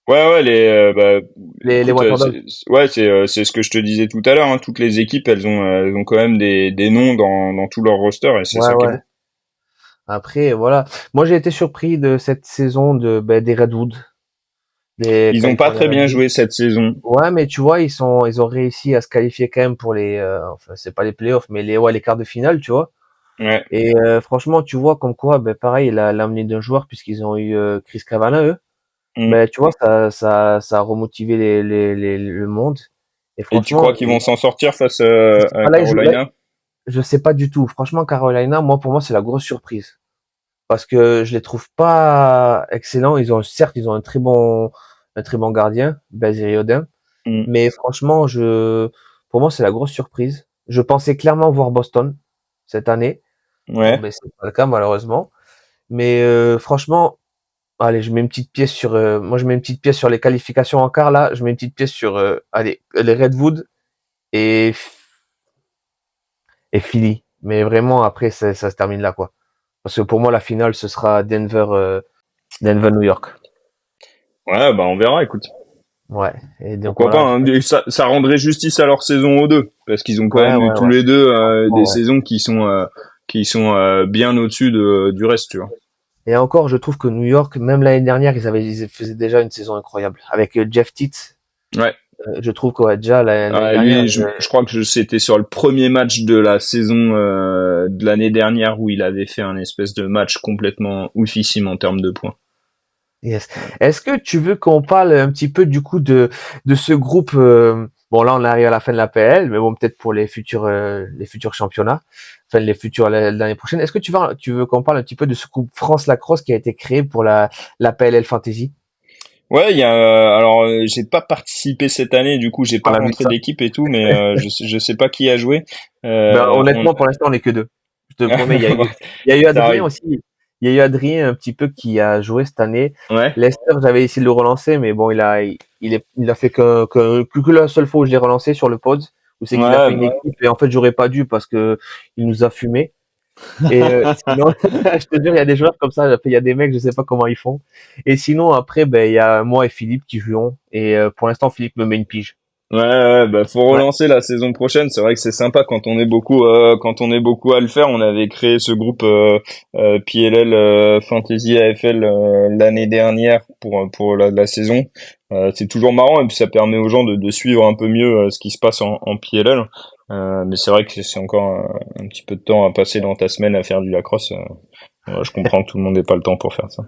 Ouais, ouais, Les écoute, Water Dogs. c'est ce que je te disais tout à l'heure, hein. Toutes les équipes, elles ont quand même des noms dans tout leur roster, et c'est Ouais, ça qui est ouais. beau. Après, voilà. Moi, j'ai été surpris de cette saison des Redwoods, des Ils ont pas California très bien Redwoods. joué cette saison. Ouais, mais tu vois, ils ont réussi à se qualifier quand même pour enfin, c'est pas les playoffs, mais les quarts de finale, tu vois. Ouais. Et franchement, tu vois, comme quoi, ben pareil, l'amener d'un joueur puisqu'ils ont eu Chris Kavanagh, eux. Mm. Ben, tu vois, ça a remotivé le monde. Et Et tu crois franchement, qu'ils vont s'en sortir face je sais à pas, Carolina? je sais pas du tout. Franchement, Carolina, moi, pour moi, c'est la grosse surprise. Parce que je les trouve pas excellents. Certes, ils ont un très bon gardien, Basile Odin, Mm. mais franchement, pour moi, c'est la grosse surprise. Je pensais clairement voir Boston cette année. Bon, Ouais. ben, c'est pas le cas, malheureusement. Mais, franchement, allez, moi, je mets une petite pièce sur les qualifications en quart, là. Je mets une petite pièce sur, allez, les Redwood et, et Philly. Mais vraiment, après, ça se termine là, quoi. Parce que pour moi, la finale, ce sera Denver, New York. Ouais, bah on verra, écoute. Ouais. Et donc Pourquoi pas, voilà. hein. Ça rendrait justice à leur saison aux deux, parce qu'ils ont quand Ouais, même eu ouais, tous ouais. les deux des Franchement, ouais. saisons qui sont bien au-dessus du reste, tu vois. Et encore, je trouve que New York, même l'année dernière, ils faisaient déjà une saison incroyable avec Jeff Teat. Ouais. Je trouve que ouais, déjà l'année Ah, dernière, lui, je crois que c'était sur le premier match de la saison de l'année dernière où il avait fait un espèce de match complètement oufissime en termes de points. yes. Est-ce que tu veux qu'on parle un petit peu du coup de ce groupe bon là on arrive à la fin de la PL, mais bon peut-être pour les futurs championnats, enfin les futurs l'année prochaine. Est-ce que tu veux qu'on parle un petit peu de ce groupe France Lacrosse qui a été créé pour la PLL Fantasy? Ouais, j'ai pas participé cette année, du coup j'ai On pas a vu rentré ça. d'équipe et tout, mais je sais pas qui a joué. Ben On... honnêtement pour l'instant on est que deux. Je te promets, il y a eu Ça Adrien arrive. aussi. Il y a eu Adrien un petit peu qui a joué cette année. Ouais, Lester, j'avais essayé de le relancer, mais bon, il a fait que la seule fois où je l'ai relancé sur le pod, où c'est qu'il a fait ouais, une équipe et en fait, j'aurais pas dû parce que il nous a fumé. Et sinon, je te jure, il y a des joueurs comme ça, il y a des mecs, je sais pas comment ils font. Et sinon, après, ben, il y a moi et Philippe qui jouons. Et pour l'instant, Philippe me met une pige. bah faut Ouais, relancer la saison prochaine. C'est vrai que c'est sympa quand on est beaucoup à le faire. On avait créé ce groupe PLL Fantasy AFL l'année dernière pour la saison. C'est toujours marrant et puis ça permet aux gens de suivre un peu mieux ce qui se passe en PLL. Mais c'est vrai que c'est encore un petit peu de temps à passer dans ta semaine à faire du lacrosse. Ouais, je comprends que tout le monde n'ait pas le temps pour faire ça.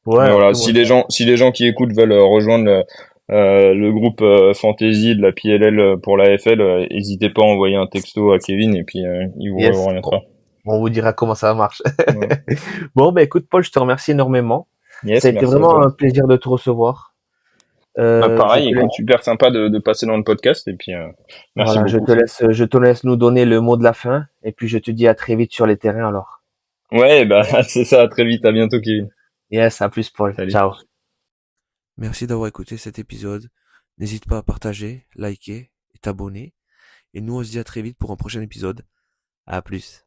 ouais, Mais voilà, après, moi, si les gens qui écoutent veulent rejoindre le groupe Fantasy de la PLL pour la FL, n'hésitez pas à envoyer un texto à Kevin et puis il vous yes, orientera. on vous dira comment ça marche. Ouais. Bon, ben écoute, Paul, je te remercie énormément. Ça Yes, a été merci à vraiment toi. un plaisir de te recevoir. Bah Je pareil, te laisse, écoute, super sympa de passer dans le podcast et puis merci voilà, beaucoup. je te laisse nous donner le mot de la fin. Et puis je te dis à très vite sur les terrains alors. Ouais, bah c'est ça, à très vite, à bientôt Kevin. Yes, à plus, Paul. Salut. Ciao. Merci d'avoir écouté cet épisode. N'hésite pas à partager, liker et t'abonner. Et nous, on se dit à très vite pour un prochain épisode. À plus.